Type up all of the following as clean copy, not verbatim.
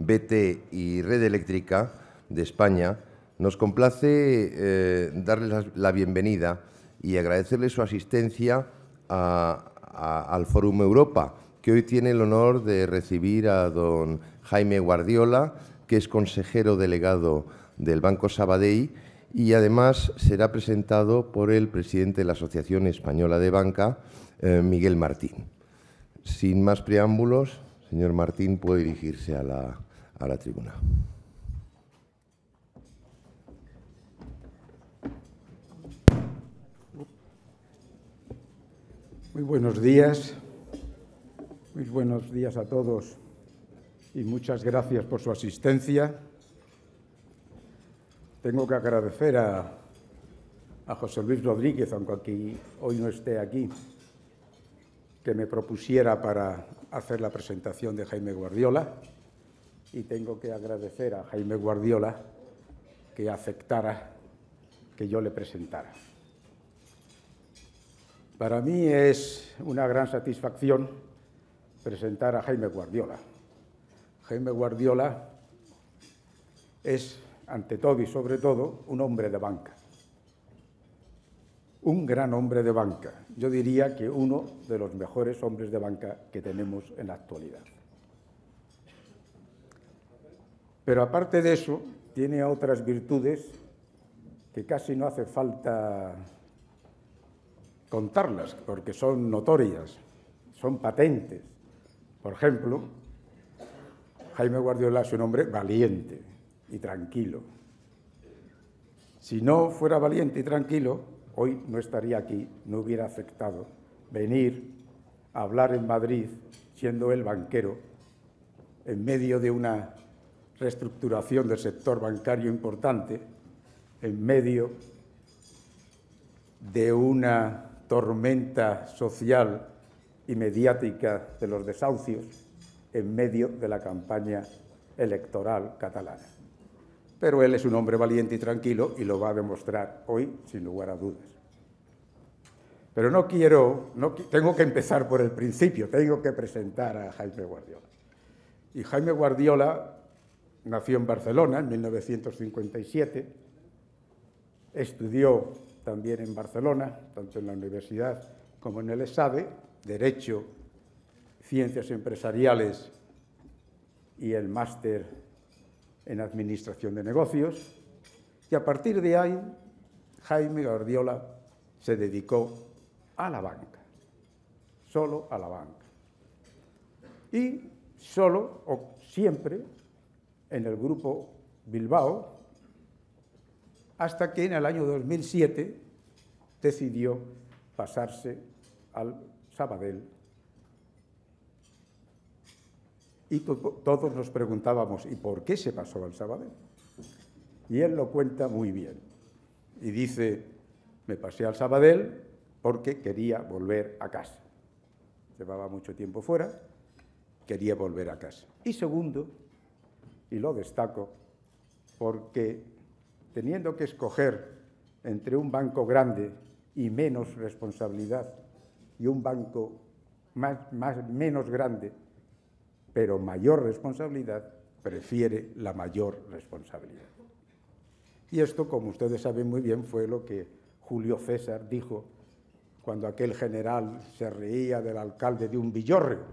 BT y Red Eléctrica de España, nos complace darles la bienvenida y agradecerles su asistencia al Fórum Europa, que hoy tiene el honor de recibir a don Jaime Guardiola, que es consejero delegado del Banco Sabadell, y además será presentado por el presidente de la Asociación Española de Banca, Miguel Martín. Sin más preámbulos, señor Martín puede dirigirse a la tribuna. Muy buenos días a todos y muchas gracias por su asistencia. Tengo que agradecer a José Luis Rodríguez, aunque hoy no esté aquí, que me propusiera para hacer la presentación de Jaime Guardiola, y tengo que agradecer a Jaime Guardiola que aceptara que yo le presentara. Para mí es una gran satisfacción presentar a Jaime Guardiola. Jaime Guardiola es, ante todo y sobre todo, un hombre de banca. Un gran hombre de banca. Yo diría que uno de los mejores hombres de banca que tenemos en la actualidad. Pero aparte de eso, tiene otras virtudes que casi no hace falta contarlas, porque son notorias, son patentes. Por ejemplo, Jaime Guardiola es un hombre valiente y tranquilo. Si no fuera valiente y tranquilo, hoy no estaría aquí, no hubiera aceptado venir a hablar en Madrid, siendo él banquero, en medio de una reestructuración del sector bancario importante, en medio de una tormenta social y mediática de los desahucios, en medio de la campaña electoral catalana. Pero él es un hombre valiente y tranquilo y lo va a demostrar hoy, sin lugar a dudas. Pero tengo que empezar por el principio, tengo que presentar a Jaime Guardiola. Y Jaime Guardiola nació en Barcelona en 1957, estudió también en Barcelona, tanto en la universidad como en el ESADE, Derecho, Ciencias Empresariales y el máster en Administración de Negocios, y a partir de ahí Jaime Guardiola se dedicó a la banca, solo a la banca, y solo o siempre en el Grupo Bilbao, hasta que en el año 2007 decidió pasarse al Sabadell. Y todos nos preguntábamos, ¿y por qué se pasó al Sabadell? Y él lo cuenta muy bien. Y dice, me pasé al Sabadell porque quería volver a casa. Llevaba mucho tiempo fuera, quería volver a casa. Y segundo, y lo destaco, porque teniendo que escoger entre un banco grande y menos responsabilidad y un banco menos grande pero mayor responsabilidad, prefiere la mayor responsabilidad. Y esto, como ustedes saben muy bien, fue lo que Julio César dijo cuando aquel general se reía del alcalde de un villorrio.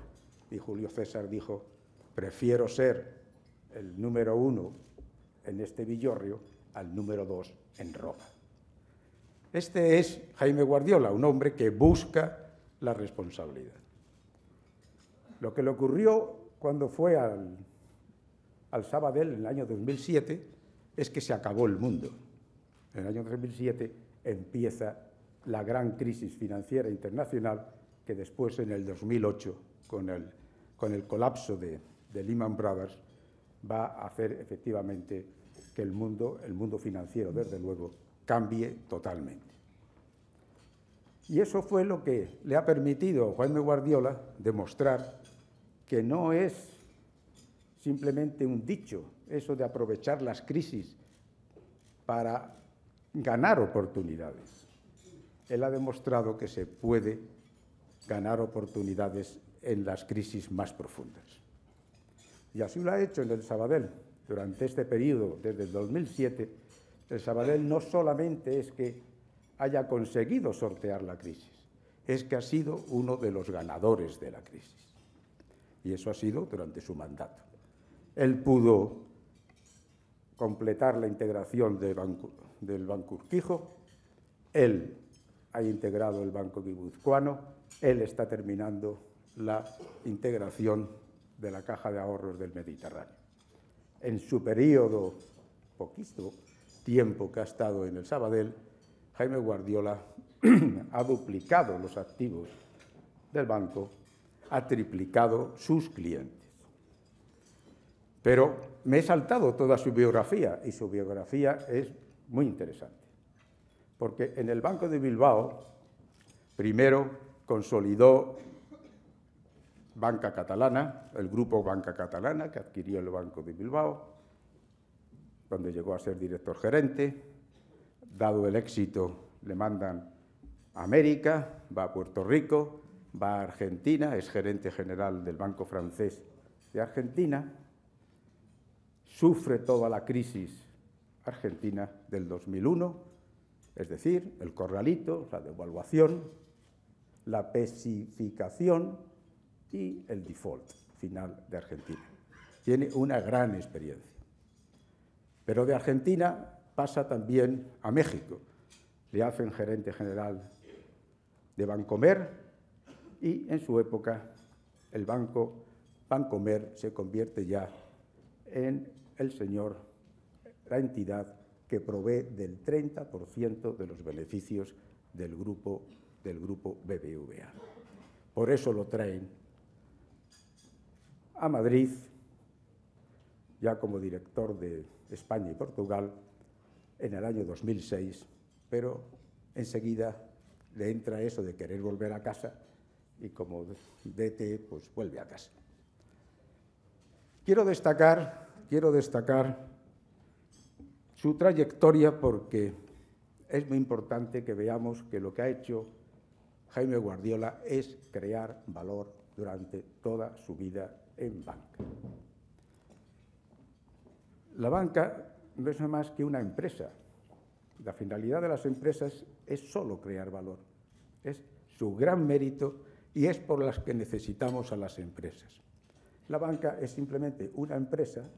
Y Julio César dijo, prefiero ser el número 1 en este villorrio al número 2 en Roma. Este es Jaime Guardiola, un hombre que busca la responsabilidad. Lo que le ocurrió cuando fue al Sabadell en el año 2007 es que se acabó el mundo. En el año 2007 empieza la gran crisis financiera internacional que después, en el 2008, con el colapso de Lehman Brothers, va a hacer efectivamente que el mundo financiero, desde luego, cambie totalmente. Y eso fue lo que le ha permitido a Jaime Guardiola demostrar que no es simplemente un dicho, eso de aprovechar las crisis para ganar oportunidades. Él ha demostrado que se puede ganar oportunidades en las crisis más profundas. y así lo ha hecho en el Sabadell durante este periodo, desde el 2007, el Sabadell no solamente es que haya conseguido sortear la crisis, es que ha sido uno de los ganadores de la crisis. Y eso ha sido durante su mandato. Él pudo completar la integración del Banco Urquijo, él ha integrado el Banco Guipuzcoano, él está terminando la integración de la Caja de Ahorros del Mediterráneo. En su periodo, poquito tiempo que ha estado en el Sabadell, Jaime Guardiola ha duplicado los activos del banco, ha triplicado sus clientes. Pero me he saltado toda su biografía, y su biografía es muy interesante, porque en el Banco de Bilbao, primero consolidó Banca Catalana, el grupo Banca Catalana, que adquirió el Banco de Bilbao, donde llegó a ser director gerente. Dado el éxito, le mandan a América, va a Puerto Rico, va a Argentina, es gerente general del Banco Francés de Argentina, sufre toda la crisis argentina del 2001, es decir, el corralito, la devaluación, la pesificación y el default final de Argentina. Tiene una gran experiencia. Pero de Argentina pasa también a México. Le hacen gerente general de Bancomer y en su época el banco Bancomer se convierte ya en la entidad que provee del 30% de los beneficios del grupo BBVA. Por eso lo traen a Madrid, ya como director de España y Portugal, en el año 2006, pero enseguida le entra eso de querer volver a casa y como DT, pues vuelve a casa. Quiero destacar su trayectoria porque es muy importante que veamos que lo que ha hecho Jaime Guardiola es crear valor durante toda su vida en banca. La banca no es más que una empresa. La finalidad de las empresas es solo crear valor. Es su gran mérito y es por las que necesitamos a las empresas. La banca es simplemente una empresa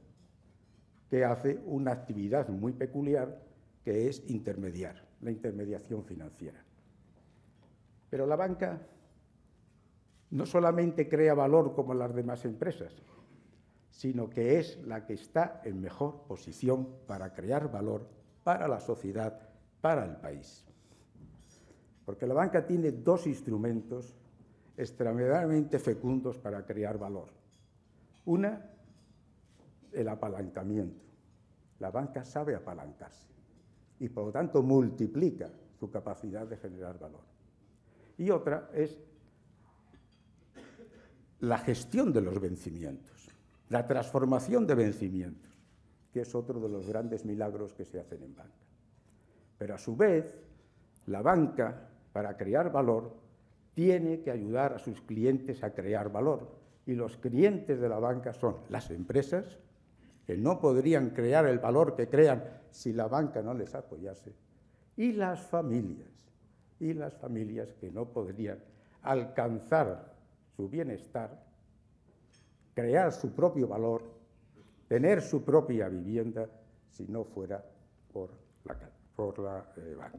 que hace una actividad muy peculiar que es intermediar, la intermediación financiera. Pero la banca no solamente crea valor como las demás empresas, sino que es la que está en mejor posición para crear valor para la sociedad, para el país. Porque la banca tiene dos instrumentos extremadamente fecundos para crear valor. Una, el apalancamiento. La banca sabe apalancarse y, por lo tanto, multiplica su capacidad de generar valor. Y otra es la gestión de los vencimientos, la transformación de vencimientos, que es otro de los grandes milagros que se hacen en banca. Pero, a su vez, la banca, para crear valor, tiene que ayudar a sus clientes a crear valor. Y los clientes de la banca son las empresas, que no podrían crear el valor que crean si la banca no les apoyase, y las familias que no podrían alcanzar su bienestar, crear su propio valor, tener su propia vivienda, si no fuera por la banca.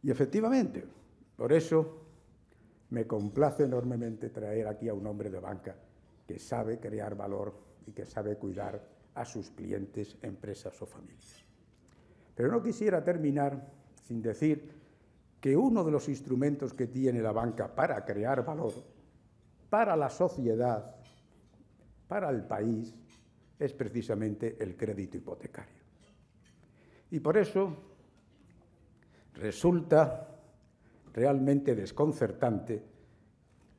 Y efectivamente, por eso me complace enormemente traer aquí a un hombre de banca que sabe crear valor y que sabe cuidar a sus clientes, empresas o familias. Pero no quisiera terminar sin decir que uno de los instrumentos que tiene la banca para crear valor, para la sociedad, para el país, es precisamente el crédito hipotecario. Y por eso resulta realmente desconcertante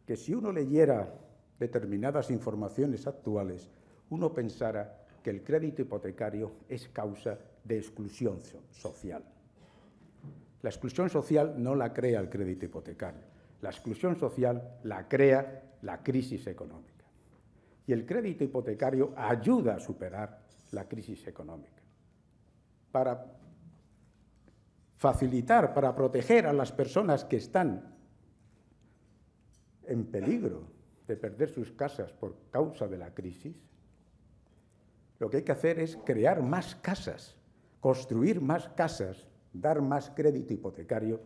que si uno leyera determinadas informaciones actuales, uno pensara que el crédito hipotecario es causa de exclusión social. La exclusión social no la crea el crédito hipotecario. La exclusión social la crea la crisis económica. Y el crédito hipotecario ayuda a superar la crisis económica. Para facilitar, para proteger a las personas que están en peligro de perder sus casas por causa de la crisis, lo que hay que hacer es crear más casas, construir más casas, dar más crédito hipotecario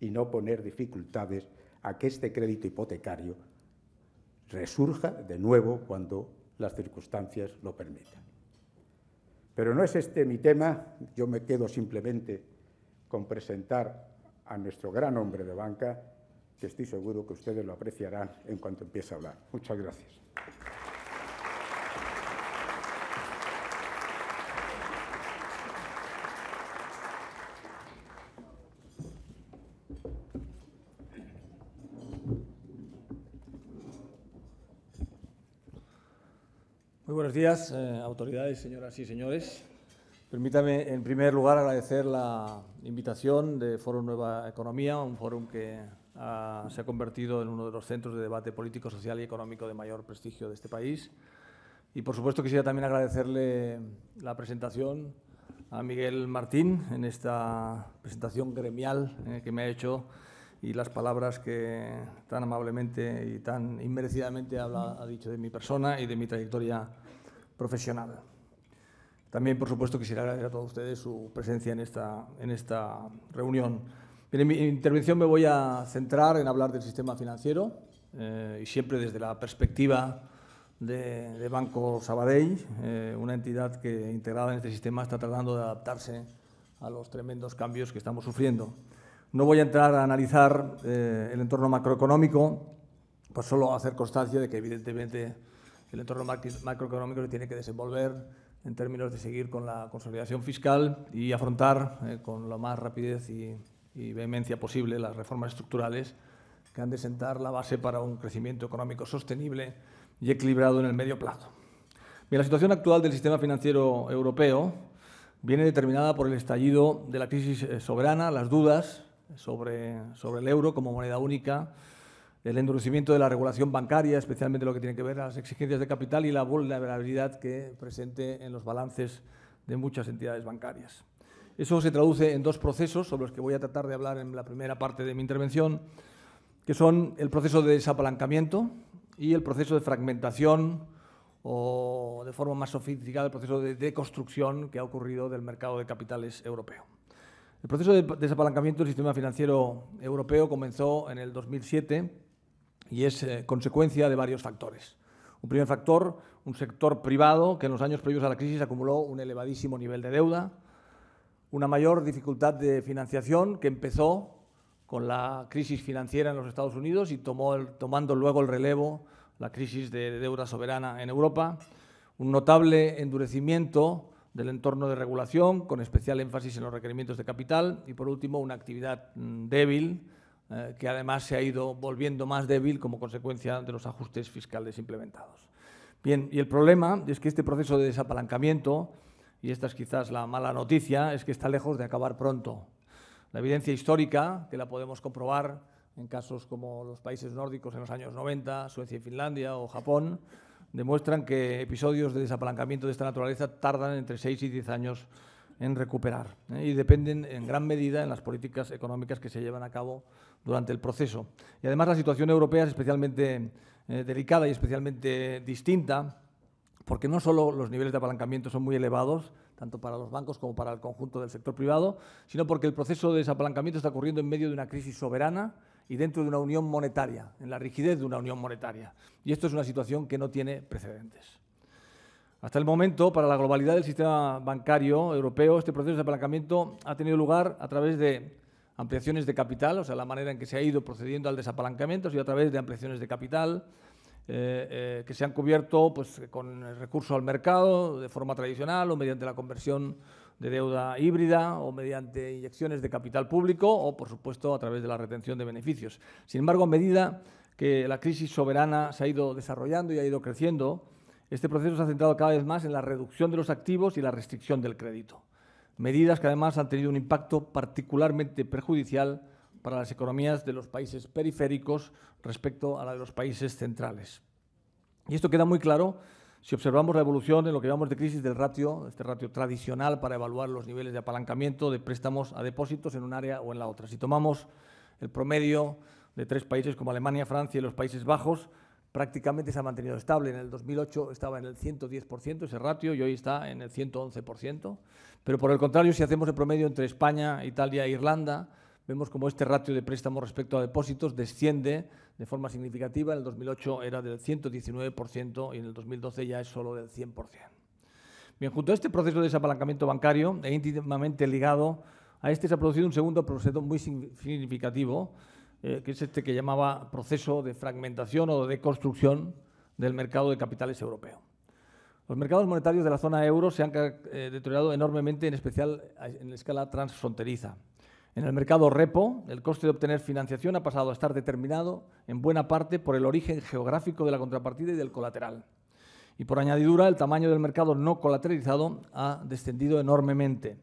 y no poner dificultades a que este crédito hipotecario resurja de nuevo cuando las circunstancias lo permitan. Pero no es este mi tema, yo me quedo simplemente con presentar a nuestro gran hombre de banca, que estoy seguro que ustedes lo apreciarán en cuanto empiece a hablar. Muchas gracias. Muy buenos días, autoridades, señoras y señores. Permítame, en primer lugar, agradecer la invitación de Foro Nueva Economía, un foro que se ha convertido en uno de los centros de debate político, social y económico de mayor prestigio de este país. Y, por supuesto, quisiera también agradecerle la presentación a Miguel Martín en esta presentación gremial que me ha hecho y las palabras que tan amablemente y tan inmerecidamente ha dicho de mi persona y de mi trayectoria profesional. También, por supuesto, quisiera agradecer a todos ustedes su presencia en esta reunión. Bien, en mi intervención me voy a centrar en hablar del sistema financiero y siempre desde la perspectiva de Banco Sabadell, una entidad que, integrada en este sistema, está tratando de adaptarse a los tremendos cambios que estamos sufriendo. No voy a entrar a analizar el entorno macroeconómico, pues solo hacer constancia de que, evidentemente, el entorno macroeconómico se tiene que desenvolver en términos de seguir con la consolidación fiscal y afrontar con la más rapidez y vehemencia posible las reformas estructurales que han de sentar la base para un crecimiento económico sostenible y equilibrado en el medio plazo. Bien, la situación actual del sistema financiero europeo viene determinada por el estallido de la crisis soberana, las dudas sobre el euro como moneda única, el endurecimiento de la regulación bancaria, especialmente lo que tiene que ver a las exigencias de capital y la vulnerabilidad que presente en los balances de muchas entidades bancarias. Eso se traduce en dos procesos sobre los que voy a tratar de hablar en la primera parte de mi intervención, que son el proceso de desapalancamiento y el proceso de fragmentación o, de forma más sofisticada, el proceso de deconstrucción que ha ocurrido del mercado de capitales europeo. El proceso de desapalancamiento del sistema financiero europeo comenzó en el 2007 y es consecuencia de varios factores. Un primer factor, un sector privado que en los años previos a la crisis acumuló un elevadísimo nivel de deuda, una mayor dificultad de financiación que empezó con la crisis financiera en los Estados Unidos y tomando luego el relevo la crisis de deuda soberana en Europa, un notable endurecimiento del entorno de regulación, con especial énfasis en los requerimientos de capital, y, por último, una actividad débil, que además se ha ido volviendo más débil como consecuencia de los ajustes fiscales implementados. Bien, y el problema es que este proceso de desapalancamiento, y esta es quizás la mala noticia, es que está lejos de acabar pronto. La evidencia histórica, que la podemos comprobar en casos como los países nórdicos en los años 90, Suecia y Finlandia o Japón, demuestran que episodios de desapalancamiento de esta naturaleza tardan entre 6 y 10 años en recuperar y dependen en gran medida en las políticas económicas que se llevan a cabo durante el proceso. Y además la situación europea es especialmente delicada y especialmente distinta porque no solo los niveles de apalancamiento son muy elevados, tanto para los bancos como para el conjunto del sector privado, sino porque el proceso de desapalancamiento está ocurriendo en medio de una crisis soberana y dentro de una unión monetaria, en la rigidez de una unión monetaria. Y esto es una situación que no tiene precedentes. Hasta el momento, para la globalidad del sistema bancario europeo, este proceso de desapalancamiento ha tenido lugar a través de ampliaciones de capital, o sea, la manera en que se ha ido procediendo al desapalancamiento ha sido a través de ampliaciones de capital que se han cubierto pues, con el recurso al mercado de forma tradicional o mediante la conversión de deuda híbrida o mediante inyecciones de capital público o, por supuesto, a través de la retención de beneficios. Sin embargo, a medida que la crisis soberana se ha ido desarrollando y ha ido creciendo, este proceso se ha centrado cada vez más en la reducción de los activos y la restricción del crédito. Medidas que además han tenido un impacto particularmente perjudicial para las economías de los países periféricos respecto a la de los países centrales. Y esto queda muy claro si observamos la evolución en lo que llamamos de crisis del ratio, este ratio tradicional para evaluar los niveles de apalancamiento de préstamos a depósitos en un área o en la otra. Si tomamos el promedio de 3 países como Alemania, Francia y los Países Bajos, prácticamente se ha mantenido estable. En el 2008 estaba en el 110% ese ratio y hoy está en el 111%. Pero por el contrario, si hacemos el promedio entre España, Italia e Irlanda, vemos como este ratio de préstamos respecto a depósitos desciende de forma significativa. En el 2008 era del 119% y en el 2012 ya es solo del 100%. Bien, junto a este proceso de desapalancamiento bancario e íntimamente ligado a este se ha producido un segundo proceso muy significativo, que es este que llamaba proceso de fragmentación o de construcción del mercado de capitales europeo. Los mercados monetarios de la zona euro se han deteriorado enormemente, en especial en escala transfronteriza. En el mercado repo, el coste de obtener financiación ha pasado a estar determinado en buena parte por el origen geográfico de la contrapartida y del colateral. Y por añadidura, el tamaño del mercado no colateralizado ha descendido enormemente.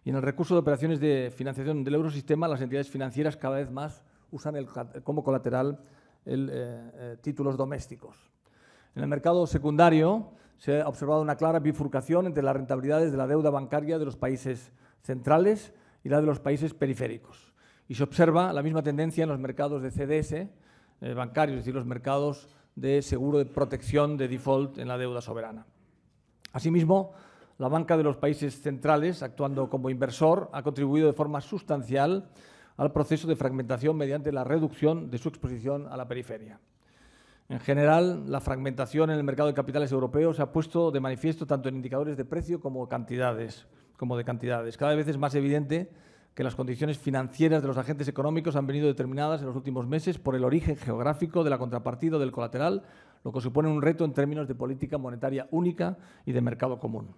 Y en el recurso de operaciones de financiación del eurosistema, las entidades financieras cada vez más usan como colateral títulos domésticos. En el mercado secundario se ha observado una clara bifurcación entre las rentabilidades de la deuda bancaria de los países centrales y la de los países periféricos. Y se observa la misma tendencia en los mercados de CDS bancarios, es decir, los mercados de seguro de protección de default en la deuda soberana. Asimismo, la banca de los países centrales, actuando como inversor, ha contribuido de forma sustancial al proceso de fragmentación mediante la reducción de su exposición a la periferia. En general, la fragmentación en el mercado de capitales europeos se ha puesto de manifiesto tanto en indicadores de precio como de cantidades. Cada vez es más evidente que las condiciones financieras de los agentes económicos han venido determinadas en los últimos meses por el origen geográfico de la contrapartida o del colateral, lo que supone un reto en términos de política monetaria única y de mercado común.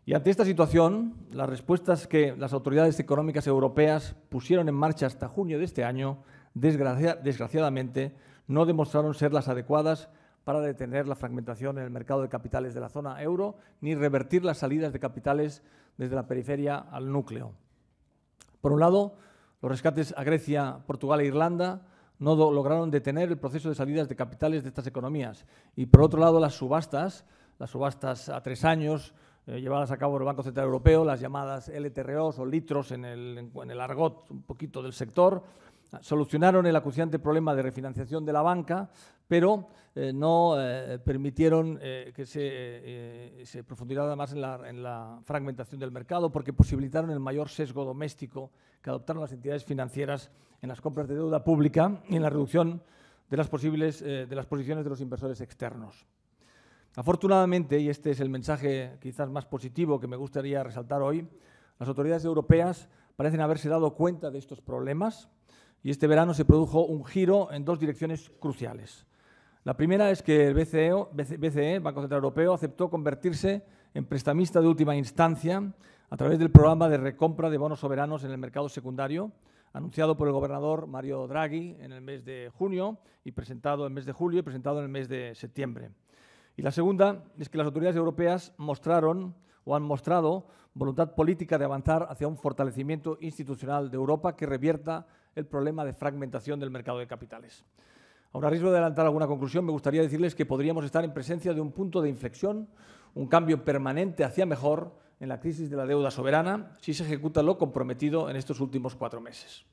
Y ante esta situación, las respuestas que las autoridades económicas europeas pusieron en marcha hasta junio de este año, desgraciadamente, no demostraron ser las adecuadas para detener la fragmentación en el mercado de capitales de la zona euro, ni revertir las salidas de capitales desde la periferia al núcleo. Por un lado, los rescates a Grecia, Portugal e Irlanda no lograron detener el proceso de salidas de capitales de estas economías. Y por otro lado, las subastas a 3 años, llevadas a cabo por el Banco Central Europeo, las llamadas LTROs o litros en el argot un poquito del sector, solucionaron el acuciante problema de refinanciación de la banca, pero no permitieron que se profundizara más en la fragmentación del mercado, porque posibilitaron el mayor sesgo doméstico que adoptaron las entidades financieras en las compras de deuda pública y en la reducción de las posiciones de los inversores externos. Afortunadamente, y este es el mensaje quizás más positivo que me gustaría resaltar hoy, las autoridades europeas parecen haberse dado cuenta de estos problemas y este verano se produjo un giro en 2 direcciones cruciales. La primera es que el BCE, Banco Central Europeo, aceptó convertirse en prestamista de última instancia a través del programa de recompra de bonos soberanos en el mercado secundario, anunciado por el gobernador Mario Draghi en el mes de junio y presentado en el mes de julio y presentado en el mes de septiembre. Y la segunda es que las autoridades europeas han mostrado voluntad política de avanzar hacia un fortalecimiento institucional de Europa que revierta el problema de fragmentación del mercado de capitales. Aun a riesgo de adelantar alguna conclusión, me gustaría decirles que podríamos estar en presencia de un punto de inflexión, un cambio permanente hacia mejor en la crisis de la deuda soberana, si se ejecuta lo comprometido en estos últimos 4 meses.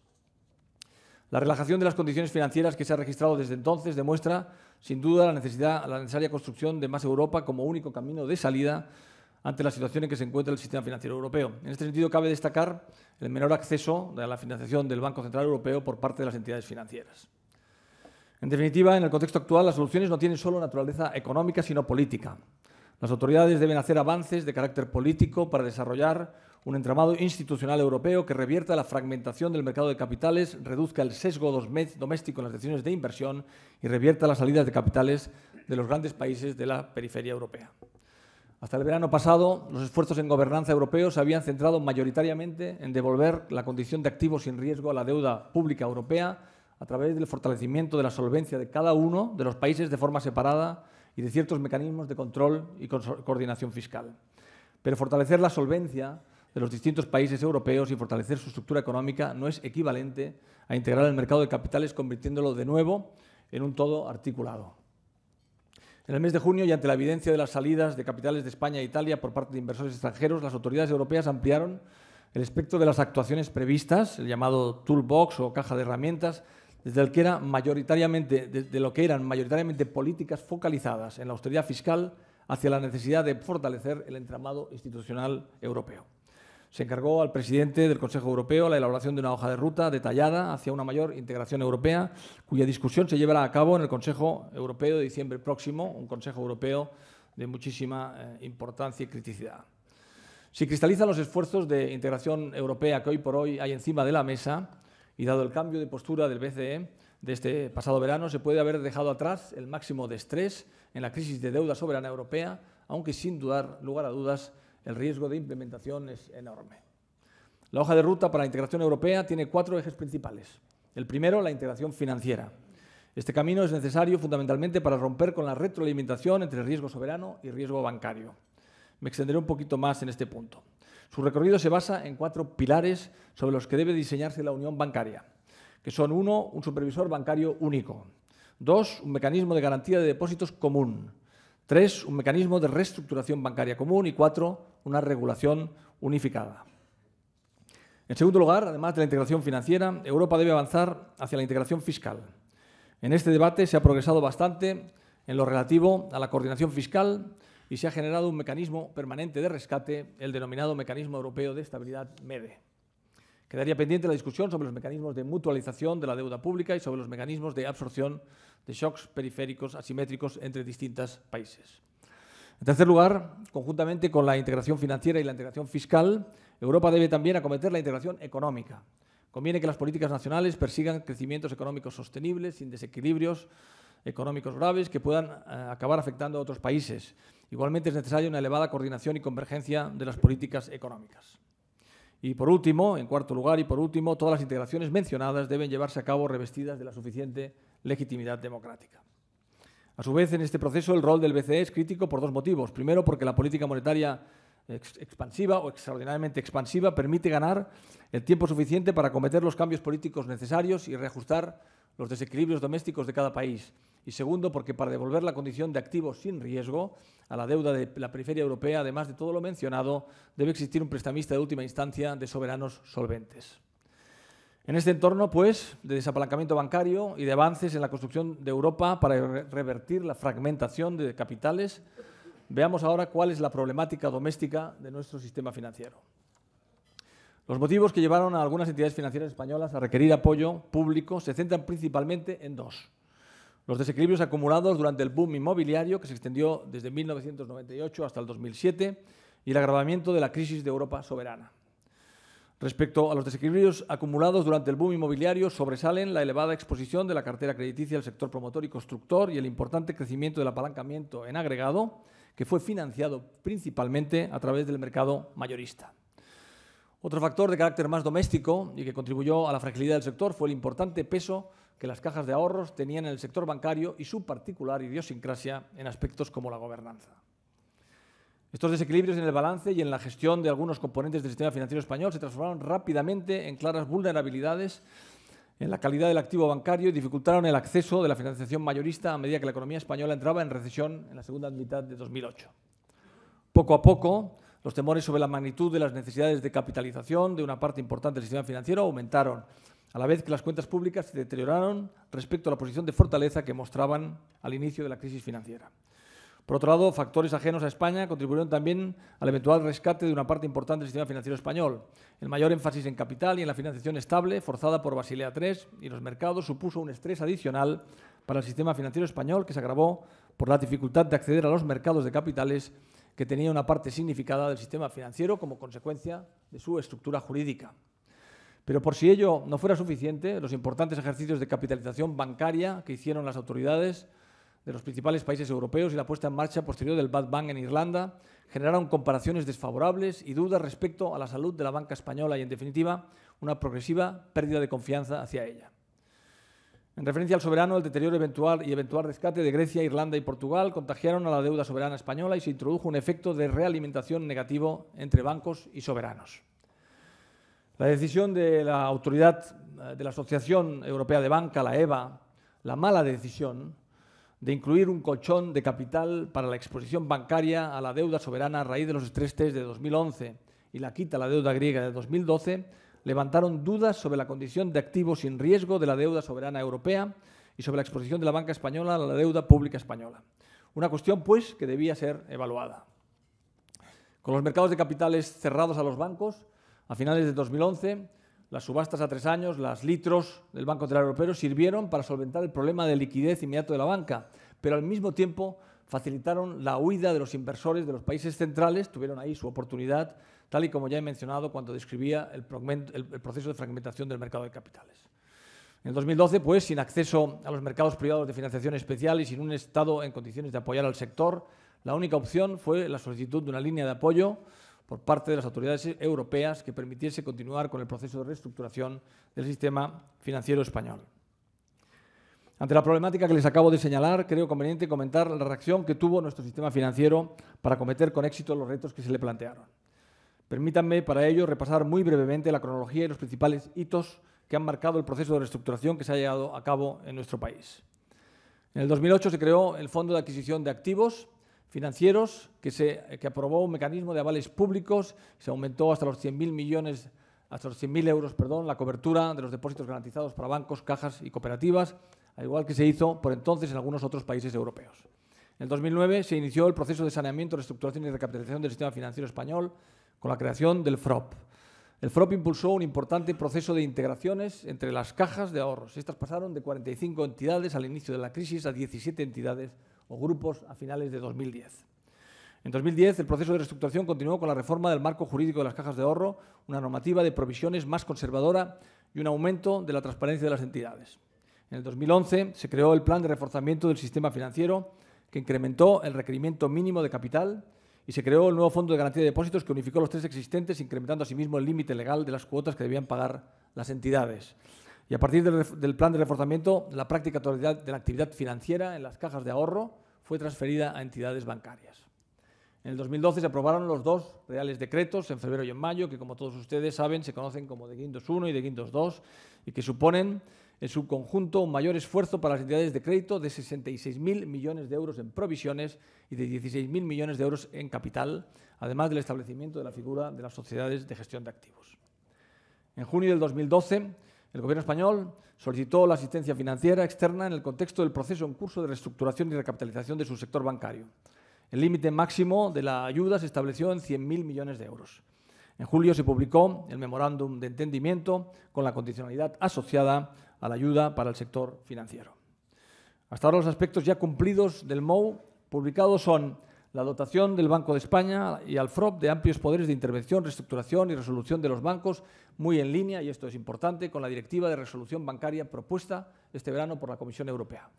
La relajación de las condiciones financieras que se ha registrado desde entonces demuestra, sin duda, la necesaria construcción de más Europa como único camino de salida ante la situación en que se encuentra el sistema financiero europeo. En este sentido, cabe destacar el menor acceso a la financiación del Banco Central Europeo por parte de las entidades financieras. En definitiva, en el contexto actual, las soluciones no tienen solo naturaleza económica, sino política. Las autoridades deben hacer avances de carácter político para desarrollar un entramado institucional europeo que revierta la fragmentación del mercado de capitales, reduzca el sesgo doméstico en las decisiones de inversión y revierta las salidas de capitales de los grandes países de la periferia europea. Hasta el verano pasado, los esfuerzos en gobernanza europeos se habían centrado mayoritariamente en devolver la condición de activo sin riesgo a la deuda pública europea a través del fortalecimiento de la solvencia de cada uno de los países de forma separada y de ciertos mecanismos de control y coordinación fiscal. Pero fortalecer la solvencia de los distintos países europeos y fortalecer su estructura económica no es equivalente a integrar el mercado de capitales convirtiéndolo de nuevo en un todo articulado. En el mes de junio, y ante la evidencia de las salidas de capitales de España e Italia por parte de inversores extranjeros, las autoridades europeas ampliaron el espectro de las actuaciones previstas, el llamado toolbox o caja de herramientas, desde lo que eran mayoritariamente políticas focalizadas en la austeridad fiscal hacia la necesidad de fortalecer el entramado institucional europeo. Se encargó al presidente del Consejo Europeo la elaboración de una hoja de ruta detallada hacia una mayor integración europea, cuya discusión se llevará a cabo en el Consejo Europeo de diciembre próximo, un Consejo Europeo de muchísima importancia y criticidad. Si cristalizan los esfuerzos de integración europea que hoy por hoy hay encima de la mesa, y dado el cambio de postura del BCE de este pasado verano, se puede haber dejado atrás el máximo de estrés en la crisis de deuda soberana europea, aunque sin lugar a dudas el riesgo de implementación es enorme. La hoja de ruta para la integración europea tiene 4 ejes principales. El primero, la integración financiera. Este camino es necesario fundamentalmente para romper con la retroalimentación entre riesgo soberano y riesgo bancario. Me extenderé un poquito más en este punto. Su recorrido se basa en 4 pilares sobre los que debe diseñarse la unión bancaria, que son 1, un supervisor bancario único; 2, un mecanismo de garantía de depósitos común; 3, un mecanismo de reestructuración bancaria común; y 4, una regulación unificada. En segundo lugar, además de la integración financiera, Europa debe avanzar hacia la integración fiscal. En este debate se ha progresado bastante en lo relativo a la coordinación fiscal y se ha generado un mecanismo permanente de rescate, el denominado Mecanismo Europeo de Estabilidad, MEDE. Quedaría pendiente la discusión sobre los mecanismos de mutualización de la deuda pública y sobre los mecanismos de absorción de shocks periféricos asimétricos entre distintos países. En tercer lugar, conjuntamente con la integración financiera y la integración fiscal, Europa debe también acometer la integración económica. Conviene que las políticas nacionales persigan crecimientos económicos sostenibles, sin desequilibrios económicos graves que puedan acabar afectando a otros países. Igualmente es necesaria una elevada coordinación y convergencia de las políticas económicas. Y por último, en cuarto lugar y por último, todas las integraciones mencionadas deben llevarse a cabo revestidas de la suficiente legitimidad democrática. A su vez, en este proceso el rol del BCE es crítico por 2 motivos. Primero, porque la política monetaria expansiva o extraordinariamente expansiva permite ganar el tiempo suficiente para acometer los cambios políticos necesarios y reajustar los desequilibrios domésticos de cada país. Y segundo, porque para devolver la condición de activo sin riesgo a la deuda de la periferia europea, además de todo lo mencionado, debe existir un prestamista de última instancia de soberanos solventes. En este entorno, pues, de desapalancamiento bancario y de avances en la construcción de Europa para revertir la fragmentación de capitales, veamos ahora cuál es la problemática doméstica de nuestro sistema financiero. Los motivos que llevaron a algunas entidades financieras españolas a requerir apoyo público se centran principalmente en 2. Los desequilibrios acumulados durante el boom inmobiliario, que se extendió desde 1998 hasta el 2007, y el agravamiento de la crisis de Europa soberana. Respecto a los desequilibrios acumulados durante el boom inmobiliario, sobresalen la elevada exposición de la cartera crediticia del sector promotor y constructor y el importante crecimiento del apalancamiento en agregado, que fue financiado principalmente a través del mercado mayorista. Otro factor de carácter más doméstico y que contribuyó a la fragilidad del sector fue el importante peso que las cajas de ahorros tenían en el sector bancario y su particular idiosincrasia en aspectos como la gobernanza. Estos desequilibrios en el balance y en la gestión de algunos componentes del sistema financiero español se transformaron rápidamente en claras vulnerabilidades en la calidad del activo bancario y dificultaron el acceso de la financiación mayorista a medida que la economía española entraba en recesión en la segunda mitad de 2008. Poco a poco, los temores sobre la magnitud de las necesidades de capitalización de una parte importante del sistema financiero aumentaron, a la vez que las cuentas públicas se deterioraron respecto a la posición de fortaleza que mostraban al inicio de la crisis financiera. Por otro lado, factores ajenos a España contribuyeron también al eventual rescate de una parte importante del sistema financiero español. El mayor énfasis en capital y en la financiación estable, forzada por Basilea III y los mercados, supuso un estrés adicional para el sistema financiero español que se agravó por la dificultad de acceder a los mercados de capitales que tenía una parte significada del sistema financiero como consecuencia de su estructura jurídica. Pero por si ello no fuera suficiente, los importantes ejercicios de capitalización bancaria que hicieron las autoridades de los principales países europeos y la puesta en marcha posterior del Bad Bank en Irlanda generaron comparaciones desfavorables y dudas respecto a la salud de la banca española y, en definitiva, una progresiva pérdida de confianza hacia ella. En referencia al soberano, el deterioro eventual rescate de Grecia, Irlanda y Portugal contagiaron a la deuda soberana española y se introdujo un efecto de realimentación negativo entre bancos y soberanos. La decisión de la autoridad de la Asociación Europea de Banca, la EBA, la mala decisión de incluir un colchón de capital para la exposición bancaria a la deuda soberana a raíz de los stress test de 2011 y la quita a la deuda griega de 2012, levantaron dudas sobre la condición de activo sin riesgo de la deuda soberana europea y sobre la exposición de la banca española a la deuda pública española. Una cuestión, pues, que debía ser evaluada. Con los mercados de capitales cerrados a los bancos, a finales de 2011, las subastas a 3 años, las litros del Banco Central Europeo sirvieron para solventar el problema de liquidez inmediato de la banca, pero al mismo tiempo facilitaron la huida de los inversores de los países centrales, tuvieron ahí su oportunidad, tal y como ya he mencionado cuando describía el proceso de fragmentación del mercado de capitales. En el 2012, pues, sin acceso a los mercados privados de financiación especial y sin un Estado en condiciones de apoyar al sector, la única opción fue la solicitud de una línea de apoyo por parte de las autoridades europeas que permitiese continuar con el proceso de reestructuración del sistema financiero español. Ante la problemática que les acabo de señalar, creo conveniente comentar la reacción que tuvo nuestro sistema financiero para acometer con éxito los retos que se le plantearon. Permítanme para ello repasar muy brevemente la cronología y los principales hitos que han marcado el proceso de reestructuración que se ha llevado a cabo en nuestro país. En el 2008 se creó el Fondo de Adquisición de Activos Financieros, que aprobó un mecanismo de avales públicos, se aumentó hasta los 100.000 euros, la cobertura de los depósitos garantizados para bancos, cajas y cooperativas, al igual que se hizo por entonces en algunos otros países europeos. En el 2009 se inició el proceso de saneamiento, reestructuración y recapitalización del sistema financiero español con la creación del FROP. El FROP impulsó un importante proceso de integraciones entre las cajas de ahorros. Estas pasaron de 45 entidades al inicio de la crisis a 17 entidades o grupos a finales de 2010. En 2010, el proceso de reestructuración continuó con la reforma del marco jurídico de las cajas de ahorro, una normativa de provisiones más conservadora y un aumento de la transparencia de las entidades. En el 2011 se creó el Plan de Reforzamiento del Sistema Financiero, que incrementó el requerimiento mínimo de capital, y se creó el nuevo Fondo de Garantía de Depósitos, que unificó los 3 existentes, incrementando asimismo el límite legal de las cuotas que debían pagar las entidades. Y a partir del plan de reforzamiento, la práctica totalidad de la actividad financiera en las cajas de ahorro fue transferida a entidades bancarias. En el 2012 se aprobaron los 2 reales decretos, en febrero y en mayo, que como todos ustedes saben se conocen como de Guindos I y de Guindos II, y que suponen en su conjunto un mayor esfuerzo para las entidades de crédito de 66.000 millones de euros en provisiones y de 16.000 millones de euros en capital, además del establecimiento de la figura de las sociedades de gestión de activos. En junio del 2012, el Gobierno español solicitó la asistencia financiera externa en el contexto del proceso en curso de reestructuración y recapitalización de su sector bancario. El límite máximo de la ayuda se estableció en 100.000 millones de euros. En julio se publicó el memorándum de entendimiento con la condicionalidad asociada a la ayuda para el sector financiero. Hasta ahora los aspectos ya cumplidos del MOU publicados son la dotación del Banco de España y al FROP de amplios poderes de intervención, reestructuración y resolución de los bancos, muy en línea, y esto es importante, con la Directiva de Resolución Bancaria propuesta este verano por la Comisión Europea.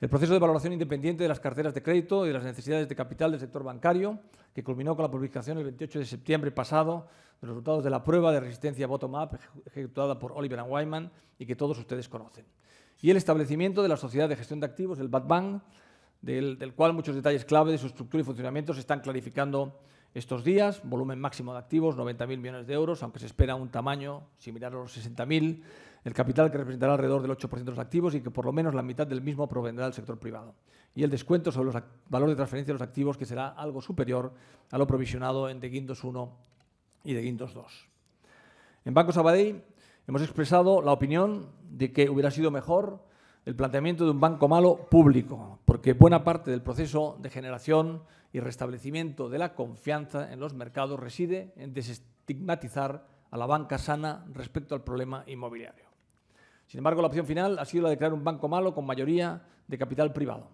El proceso de valoración independiente de las carteras de crédito y de las necesidades de capital del sector bancario, que culminó con la publicación el 28 de septiembre pasado de los resultados de la prueba de resistencia bottom-up ejecutada por Oliver & Wyman y que todos ustedes conocen. Y el establecimiento de la Sociedad de Gestión de Activos, el BATBAN, del cual muchos detalles clave de su estructura y funcionamiento se están clarificando estos días. Volumen máximo de activos, 90.000 millones de euros, aunque se espera un tamaño similar a los 60.000. El capital que representará alrededor del 8% de los activos y que por lo menos la mitad del mismo provendrá del sector privado. Y el descuento sobre los valores de transferencia de los activos, que será algo superior a lo provisionado en de Guindos I y de Guindos II. En Banco Sabadell hemos expresado la opinión de que hubiera sido mejor el planteamiento de un banco malo público, porque buena parte del proceso de generación y restablecimiento de la confianza en los mercados reside en desestigmatizar a la banca sana respecto al problema inmobiliario. Sin embargo, la opción final ha sido la de crear un banco malo con mayoría de capital privado.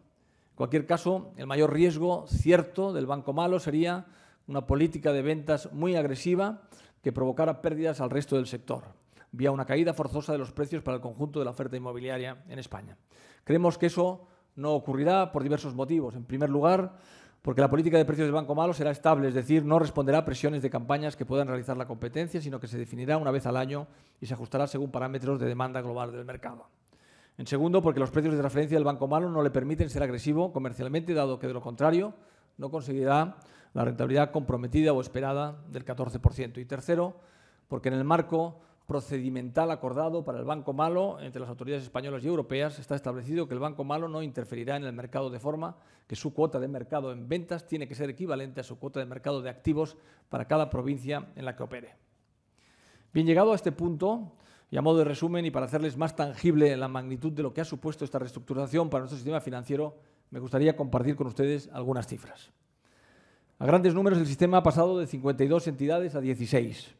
En cualquier caso, el mayor riesgo cierto del banco malo sería una política de ventas muy agresiva que provocara pérdidas al resto del sector, vía una caída forzosa de los precios para el conjunto de la oferta inmobiliaria en España. Creemos que eso no ocurrirá por diversos motivos. En primer lugar, porque la política de precios del banco malo será estable, es decir, no responderá a presiones de campañas que puedan realizar la competencia, sino que se definirá una vez al año y se ajustará según parámetros de demanda global del mercado. En segundo, porque los precios de referencia del Banco Malo no le permiten ser agresivo comercialmente, dado que de lo contrario no conseguirá la rentabilidad comprometida o esperada del 14%. Y tercero, porque en el marco procedimental acordado para el Banco Malo entre las autoridades españolas y europeas está establecido que el Banco Malo no interferirá en el mercado de forma que su cuota de mercado en ventas tiene que ser equivalente a su cuota de mercado de activos para cada provincia en la que opere. Bien, llegado a este punto, y a modo de resumen y para hacerles más tangible la magnitud de lo que ha supuesto esta reestructuración para nuestro sistema financiero, me gustaría compartir con ustedes algunas cifras. A grandes números, el sistema ha pasado de 52 entidades a 16.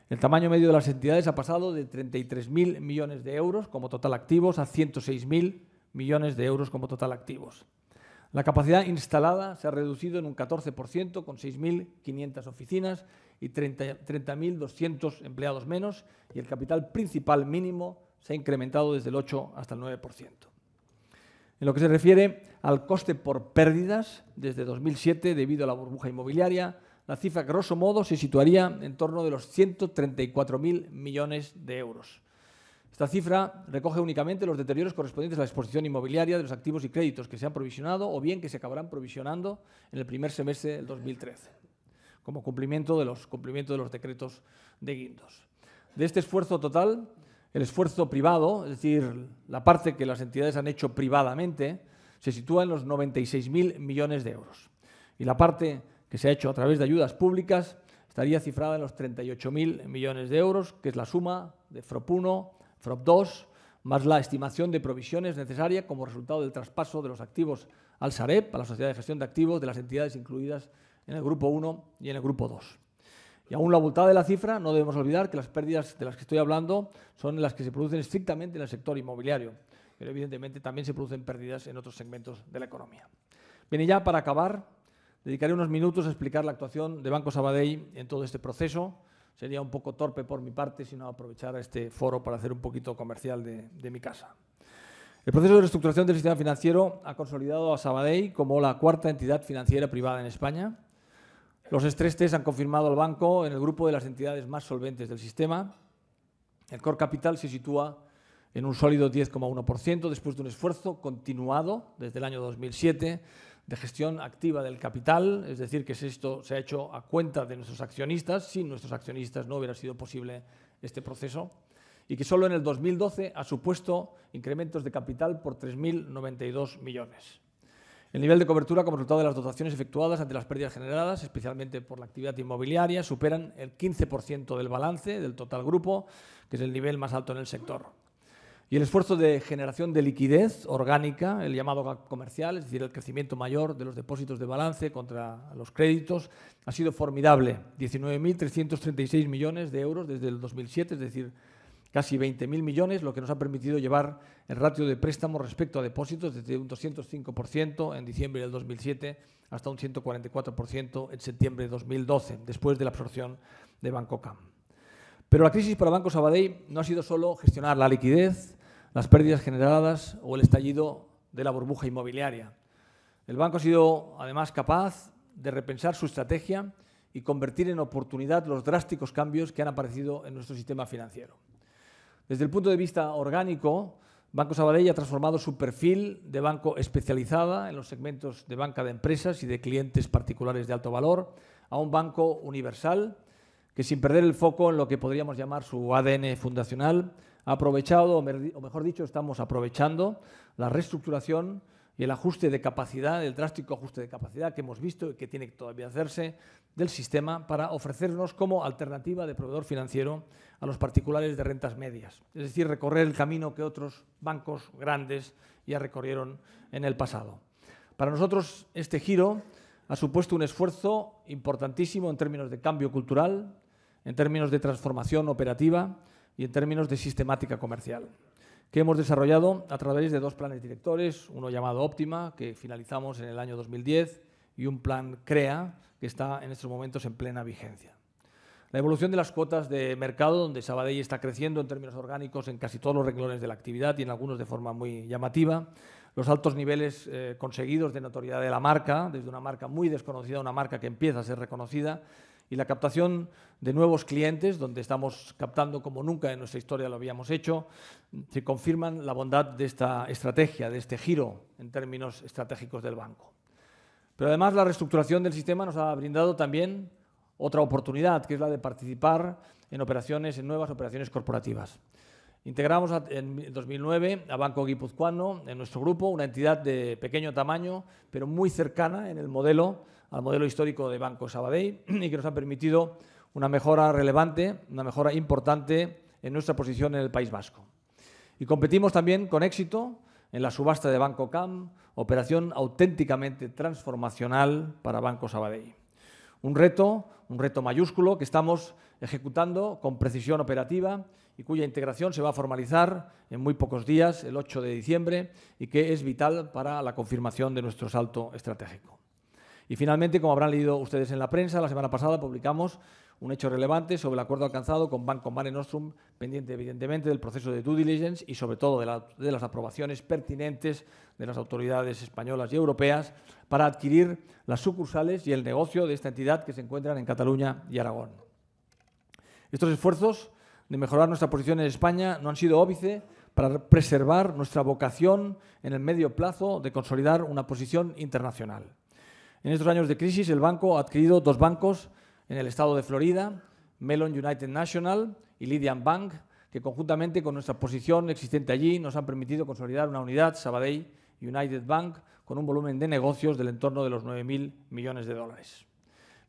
El tamaño medio de las entidades ha pasado de 33.000 millones de euros como total activos a 106.000 millones de euros como total activos. La capacidad instalada se ha reducido en un 14%, con 6.500 oficinas y 30.200 empleados menos, y el capital principal mínimo se ha incrementado desde el 8 hasta el 9%. En lo que se refiere al coste por pérdidas, desde 2007, debido a la burbuja inmobiliaria, la cifra, grosso modo, se situaría en torno de los 134.000 millones de euros. Esta cifra recoge únicamente los deterioros correspondientes a la exposición inmobiliaria de los activos y créditos que se han provisionado o bien que se acabarán provisionando en el primer semestre del 2013, como cumplimiento de los decretos de guindos. De este esfuerzo total, el esfuerzo privado, es decir, la parte que las entidades han hecho privadamente, se sitúa en los 96.000 millones de euros. Y la parte que se ha hecho a través de ayudas públicas estaría cifrada en los 38.000 millones de euros, que es la suma de FROP 1, FROP 2, más la estimación de provisiones necesaria como resultado del traspaso de los activos al Sareb, a la Sociedad de Gestión de Activos, de las entidades incluidas en el Grupo 1 y en el Grupo 2. Y aún la abultada de la cifra, no debemos olvidar que las pérdidas de las que estoy hablando son las que se producen estrictamente en el sector inmobiliario, pero evidentemente también se producen pérdidas en otros segmentos de la economía. Bien, y ya para acabar, dedicaré unos minutos a explicar la actuación de Banco Sabadell en todo este proceso. Sería un poco torpe por mi parte si no aprovechara este foro para hacer un poquito comercial de mi casa. El proceso de reestructuración del sistema financiero ha consolidado a Sabadell como la cuarta entidad financiera privada en España. Los stress test han confirmado al banco en el grupo de las entidades más solventes del sistema. El core capital se sitúa en un sólido 10,1% después de un esfuerzo continuado desde el año 2007 de gestión activa del capital, es decir, que esto se ha hecho a cuenta de nuestros accionistas. Sin nuestros accionistas no hubiera sido posible este proceso, y que solo en el 2012 ha supuesto incrementos de capital por 3.092 millones. El nivel de cobertura como resultado de las dotaciones efectuadas ante las pérdidas generadas, especialmente por la actividad inmobiliaria, superan el 15% del balance del total grupo, que es el nivel más alto en el sector. Y el esfuerzo de generación de liquidez orgánica, el llamado gap comercial, es decir, el crecimiento mayor de los depósitos de balance contra los créditos, ha sido formidable. 19.336 millones de euros desde el 2007, es decir, casi 20.000 millones, lo que nos ha permitido llevar el ratio de préstamos respecto a depósitos desde un 205% en diciembre del 2007 hasta un 144% en septiembre de 2012, después de la absorción de Banco Cam. Pero la crisis para Banco Sabadell no ha sido solo gestionar la liquidez, las pérdidas generadas o el estallido de la burbuja inmobiliaria. El banco ha sido, además, capaz de repensar su estrategia y convertir en oportunidad los drásticos cambios que han aparecido en nuestro sistema financiero. Desde el punto de vista orgánico, Banco Sabadell ha transformado su perfil de banco especializada en los segmentos de banca de empresas y de clientes particulares de alto valor a un banco universal que, sin perder el foco en lo que podríamos llamar su ADN fundacional, ha aprovechado, o mejor dicho, estamos aprovechando la reestructuración y el ajuste de capacidad, el drástico ajuste de capacidad que hemos visto y que tiene que todavía hacerse del sistema para ofrecernos como alternativa de proveedor financiero a los particulares de rentas medias. Es decir, recorrer el camino que otros bancos grandes ya recorrieron en el pasado. Para nosotros este giro ha supuesto un esfuerzo importantísimo en términos de cambio cultural, en términos de transformación operativa y en términos de sistemática comercial, que hemos desarrollado a través de dos planes directores, uno llamado Óptima, que finalizamos en el año 2010, y un plan CREA, que está en estos momentos en plena vigencia. La evolución de las cuotas de mercado, donde Sabadell está creciendo en términos orgánicos en casi todos los renglones de la actividad y en algunos de forma muy llamativa, los altos niveles conseguidos de notoriedad de la marca, desde una marca muy desconocida a una marca que empieza a ser reconocida, y la captación de nuevos clientes, donde estamos captando como nunca en nuestra historia lo habíamos hecho, se confirman la bondad de esta estrategia, de este giro en términos estratégicos del banco. Pero además la reestructuración del sistema nos ha brindado también otra oportunidad, que es la de participar en nuevas operaciones corporativas. Integramos en 2009 a Banco Guipuzcoano en nuestro grupo, una entidad de pequeño tamaño, pero muy cercana en el modelo al modelo histórico de Banco Sabadell y que nos ha permitido una mejora relevante, una mejora importante en nuestra posición en el País Vasco. Y competimos también con éxito en la subasta de Banco Cam, operación auténticamente transformacional para Banco Sabadell. Un reto mayúsculo que estamos ejecutando con precisión operativa y cuya integración se va a formalizar en muy pocos días, el 8 de diciembre, y que es vital para la confirmación de nuestro salto estratégico. Y finalmente, como habrán leído ustedes en la prensa, la semana pasada publicamos un hecho relevante sobre el acuerdo alcanzado con Banco Mare Nostrum, pendiente evidentemente del proceso de due diligence y sobre todo de las aprobaciones pertinentes de las autoridades españolas y europeas para adquirir las sucursales y el negocio de esta entidad que se encuentran en Cataluña y Aragón. Estos esfuerzos de mejorar nuestra posición en España no han sido óbice para preservar nuestra vocación en el medio plazo de consolidar una posición internacional. En estos años de crisis, el banco ha adquirido 2 bancos en el estado de Florida, Mellon United National y Lydian Bank, que conjuntamente con nuestra posición existente allí nos han permitido consolidar una unidad, Sabadell United Bank, con un volumen de negocios del entorno de los 9.000 millones de dólares.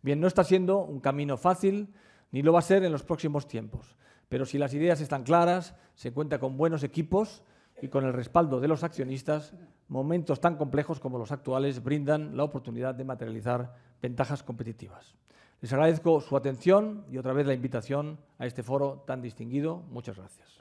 Bien, no está siendo un camino fácil, ni lo va a ser en los próximos tiempos, pero si las ideas están claras, se cuenta con buenos equipos y con el respaldo de los accionistas, momentos tan complejos como los actuales brindan la oportunidad de materializar ventajas competitivas. Les agradezco su atención y otra vez la invitación a este foro tan distinguido. Muchas gracias.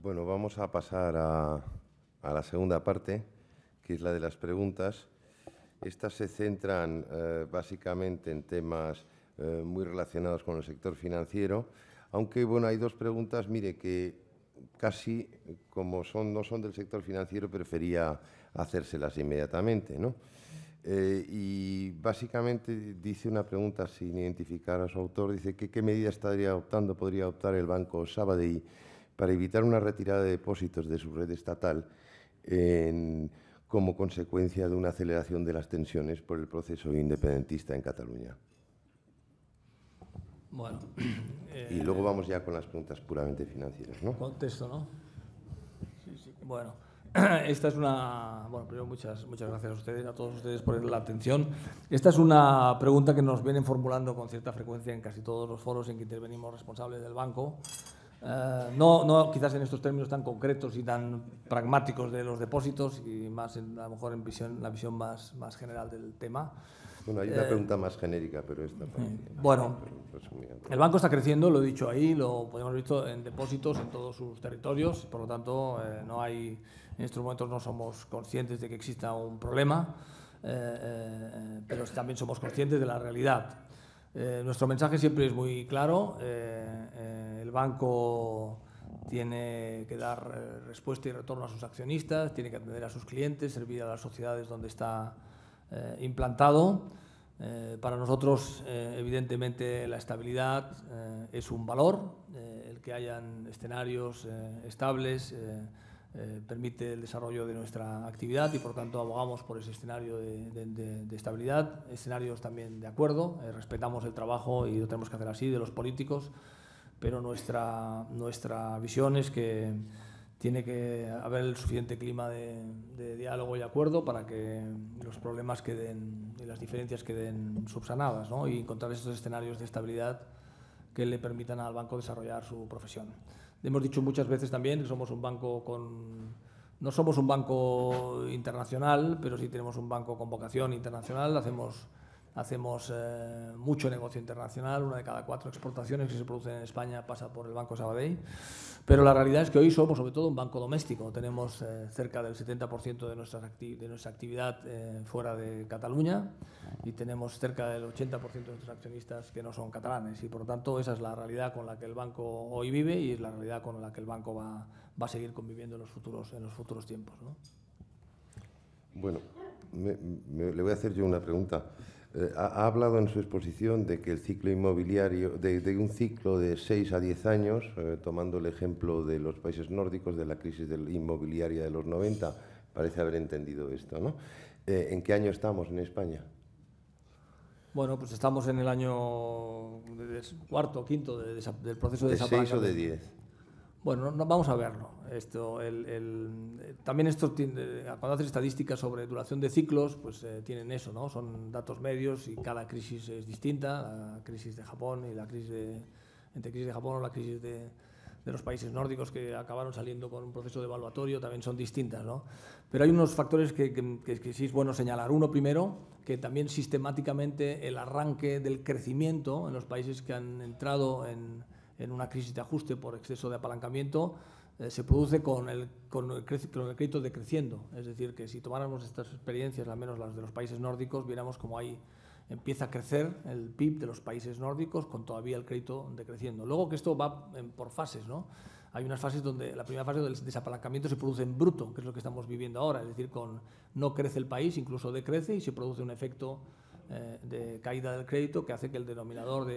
Bueno, vamos a pasar a la segunda parte, que es la de las preguntas. Estas se centran básicamente en temas muy relacionados con el sector financiero, aunque bueno, hay 2 preguntas, mire, que casi como no son del sector financiero, prefería hacérselas inmediatamente, ¿no? Y básicamente dice una pregunta sin identificar a su autor, dice que qué medidas podría adoptar el Banco Sabadell para evitar una retirada de depósitos de su red estatal como consecuencia de una aceleración de las tensiones por el proceso independentista en Cataluña. Bueno, y luego vamos ya con las preguntas puramente financieras, ¿no? Contesto, ¿no? Sí, sí. Bueno, esta es una... Bueno, primero muchas gracias a ustedes, a todos ustedes por la atención. Esta es una pregunta que nos vienen formulando con cierta frecuencia en casi todos los foros en que intervenimos responsables del banco. No quizás en estos términos tan concretos y tan pragmáticos de los depósitos y más a lo mejor en la visión más general del tema. Bueno, hay una pregunta más genérica, pero esta bueno, el banco está creciendo, lo he dicho ahí, lo podemos haber visto en depósitos en todos sus territorios, por lo tanto no hay, en estos momentos no somos conscientes de que exista un problema, pero también somos conscientes de la realidad. Nuestro mensaje siempre es muy claro, el banco tiene que dar respuesta y retorno a sus accionistas, tiene que atender a sus clientes, servir a las sociedades donde está implantado. Para nosotros, evidentemente, la estabilidad es un valor, el que hayan escenarios estables permite el desarrollo de nuestra actividad y, por tanto, abogamos por ese escenario de estabilidad, escenarios también de acuerdo, respetamos el trabajo y lo tenemos que hacer así de los políticos, pero nuestra visión es que tiene que haber el suficiente clima de diálogo y acuerdo para que los problemas queden y las diferencias queden subsanadas, ¿no? Y encontrar esos escenarios de estabilidad que le permitan al banco desarrollar su profesión. Hemos dicho muchas veces también que somos un banco no somos un banco internacional, pero sí tenemos un banco con vocación internacional. Hacemos hacemos mucho negocio internacional, 1 de cada 4 exportaciones que se producen en España pasa por el Banco Sabadell, pero la realidad es que hoy somos sobre todo un banco doméstico, tenemos cerca del 70% de nuestra actividad fuera de Cataluña y tenemos cerca del 80% de nuestros accionistas que no son catalanes y por lo tanto esa es la realidad con la que el banco hoy vive y es la realidad con la que el banco va a seguir conviviendo en los futuros tiempos, ¿no? Bueno, le voy a hacer yo una pregunta. Ha hablado en su exposición de que el ciclo inmobiliario, de un ciclo de 6 a 10 años, tomando el ejemplo de los países nórdicos, de la crisis inmobiliaria de los 90, parece haber entendido esto, ¿no? ¿En qué año estamos en España? Bueno, pues estamos en el año cuarto o quinto del proceso de desapalancamiento. ¿De 6 o de 10? Bueno, vamos a verlo. También cuando haces estadísticas sobre duración de ciclos, pues tienen eso, ¿no? Son datos medios y cada crisis es distinta. La crisis de Japón y la crisis de Japón o la crisis de los países nórdicos que acabaron saliendo con un proceso devaluatorio también son distintas, ¿no? Pero hay unos factores que sí es bueno señalar. Uno, primero, que también sistemáticamente el arranque del crecimiento en los países que han entrado en una crisis de ajuste por exceso de apalancamiento, se produce con el crédito decreciendo. Es decir, que si tomáramos estas experiencias, al menos las de los países nórdicos, viéramos cómo ahí empieza a crecer el PIB de los países nórdicos con todavía el crédito decreciendo. Luego que esto va por fases, ¿no? Hay unas fases donde la primera fase del desapalancamiento se produce en bruto, que es lo que estamos viviendo ahora, es decir, no crece el país, incluso decrece y se produce un efecto de caída del crédito que hace que el denominador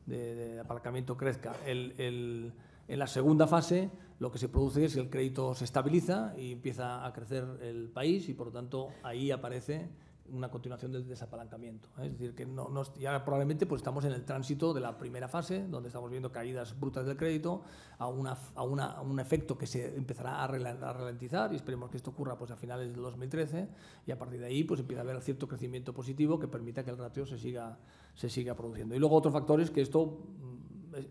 de apalancamiento crezca. En la segunda fase lo que se produce es que el crédito se estabiliza y empieza a crecer el país y por lo tanto ahí aparece una continuación del desapalancamiento. Es decir, que ya probablemente pues estamos en el tránsito de la primera fase, donde estamos viendo caídas brutas del crédito, a un efecto que se empezará a ralentizar y esperemos que esto ocurra pues a finales del 2013 y a partir de ahí pues empieza a haber cierto crecimiento positivo que permita que el ratio se siga produciendo. Y luego otro factor es que esto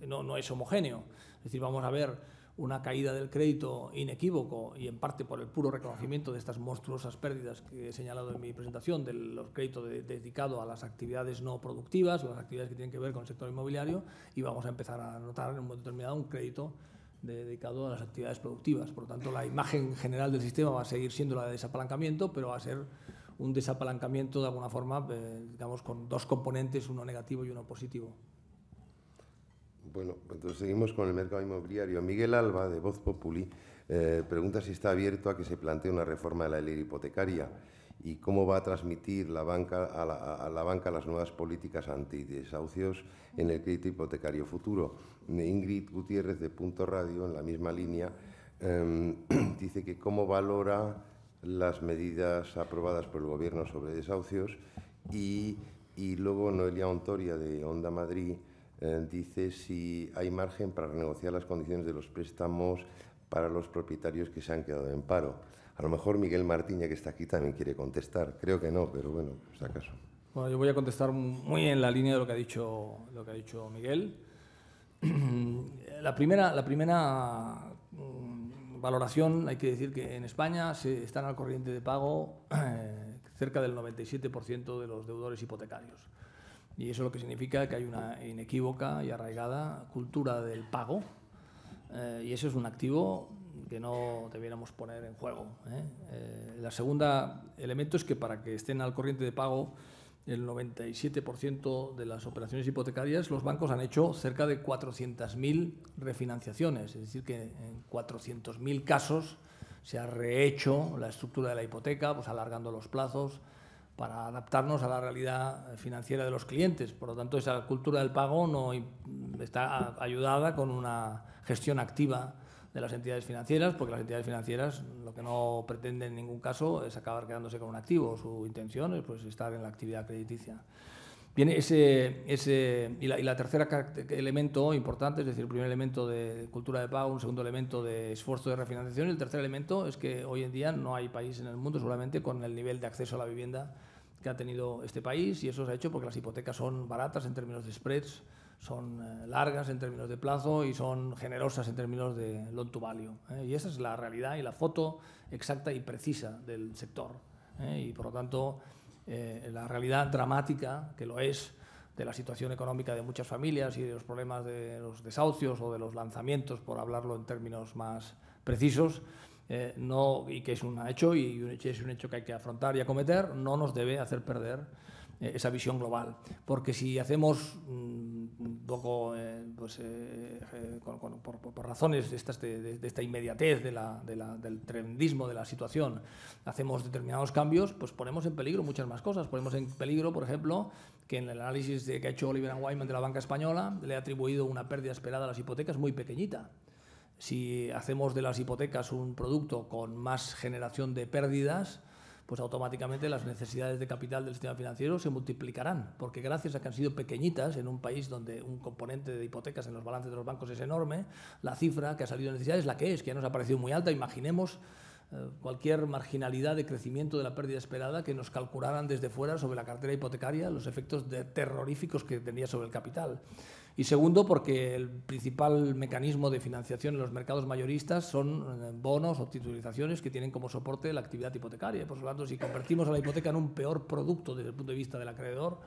no es homogéneo, es decir, vamos a ver una caída del crédito inequívoco y en parte por el puro reconocimiento de estas monstruosas pérdidas que he señalado en mi presentación del crédito dedicado a las actividades no productivas o las actividades que tienen que ver con el sector inmobiliario y vamos a empezar a notar en un momento determinado un crédito dedicado a las actividades productivas. Por lo tanto, la imagen general del sistema va a seguir siendo la de desapalancamiento, pero va a ser un desapalancamiento de alguna forma, digamos, con dos componentes, uno negativo y uno positivo. Bueno, entonces seguimos con el mercado inmobiliario. Miguel Alba, de Voz Populi, pregunta si está abierto a que se plantee una reforma de la ley hipotecaria y cómo va a transmitir a la banca las nuevas políticas antidesahucios en el crédito hipotecario futuro. Ingrid Gutiérrez, de Punto Radio, en la misma línea, dice que cómo valora las medidas aprobadas por el Gobierno sobre desahucios y luego Noelia Ontoria, de Onda Madrid, dice si hay margen para renegociar las condiciones de los préstamos para los propietarios que se han quedado en paro. A lo mejor Miguel Martín, que está aquí, también quiere contestar. Creo que no, pero bueno, si acaso. Bueno, yo voy a contestar muy en la línea de lo que ha dicho Miguel. La primera valoración, hay que decir que en España se están al corriente de pago cerca del 97% de los deudores hipotecarios. Y eso lo que significa que hay una inequívoca y arraigada cultura del pago y eso es un activo que no debiéramos poner en juego. El segundo elemento es que para que estén al corriente de pago el 97% de las operaciones hipotecarias, los bancos han hecho cerca de 400.000 refinanciaciones, es decir, que en 400.000 casos se ha rehecho la estructura de la hipoteca, pues alargando los plazos, para adaptarnos a la realidad financiera de los clientes. Por lo tanto, esa cultura del pago no está ayudada con una gestión activa de las entidades financieras, porque las entidades financieras lo que no pretenden en ningún caso es acabar quedándose con un activo. Su intención es pues, estar en la actividad crediticia. Bien, la tercera elemento importante, es decir, el primer elemento de cultura de pago, un segundo elemento de esfuerzo de refinanciación y el tercer elemento es que hoy en día no hay país en el mundo seguramente con el nivel de acceso a la vivienda que ha tenido este país y eso se ha hecho porque las hipotecas son baratas en términos de spreads, son largas en términos de plazo y son generosas en términos de loan to value. Y esa es la realidad y la foto exacta y precisa del sector. Y por lo tanto, la realidad dramática, que lo es, de la situación económica de muchas familias y de los problemas de los desahucios o de los lanzamientos, por hablarlo en términos más precisos, y que es un hecho que hay que afrontar y acometer, no nos debe hacer perder esa visión global. Porque si hacemos un poco, por razones de esta inmediatez, del tremendismo de la situación, hacemos determinados cambios, pues ponemos en peligro muchas más cosas. Ponemos en peligro, por ejemplo, que en el análisis que ha hecho Oliver & Wyman de la banca española le ha atribuido una pérdida esperada a las hipotecas muy pequeñita. Si hacemos de las hipotecas un producto con más generación de pérdidas, pues automáticamente las necesidades de capital del sistema financiero se multiplicarán, porque gracias a que han sido pequeñitas en un país donde un componente de hipotecas en los balances de los bancos es enorme, la cifra que ha salido de necesidad es la que es, que ya nos ha parecido muy alta. Imaginemos cualquier marginalidad de crecimiento de la pérdida esperada que nos calcularan desde fuera sobre la cartera hipotecaria los efectos terroríficos que tenía sobre el capital. Y segundo, porque el principal mecanismo de financiación en los mercados mayoristas son bonos o titulizaciones que tienen como soporte la actividad hipotecaria. Por lo tanto, si convertimos a la hipoteca en un peor producto desde el punto de vista del acreedor,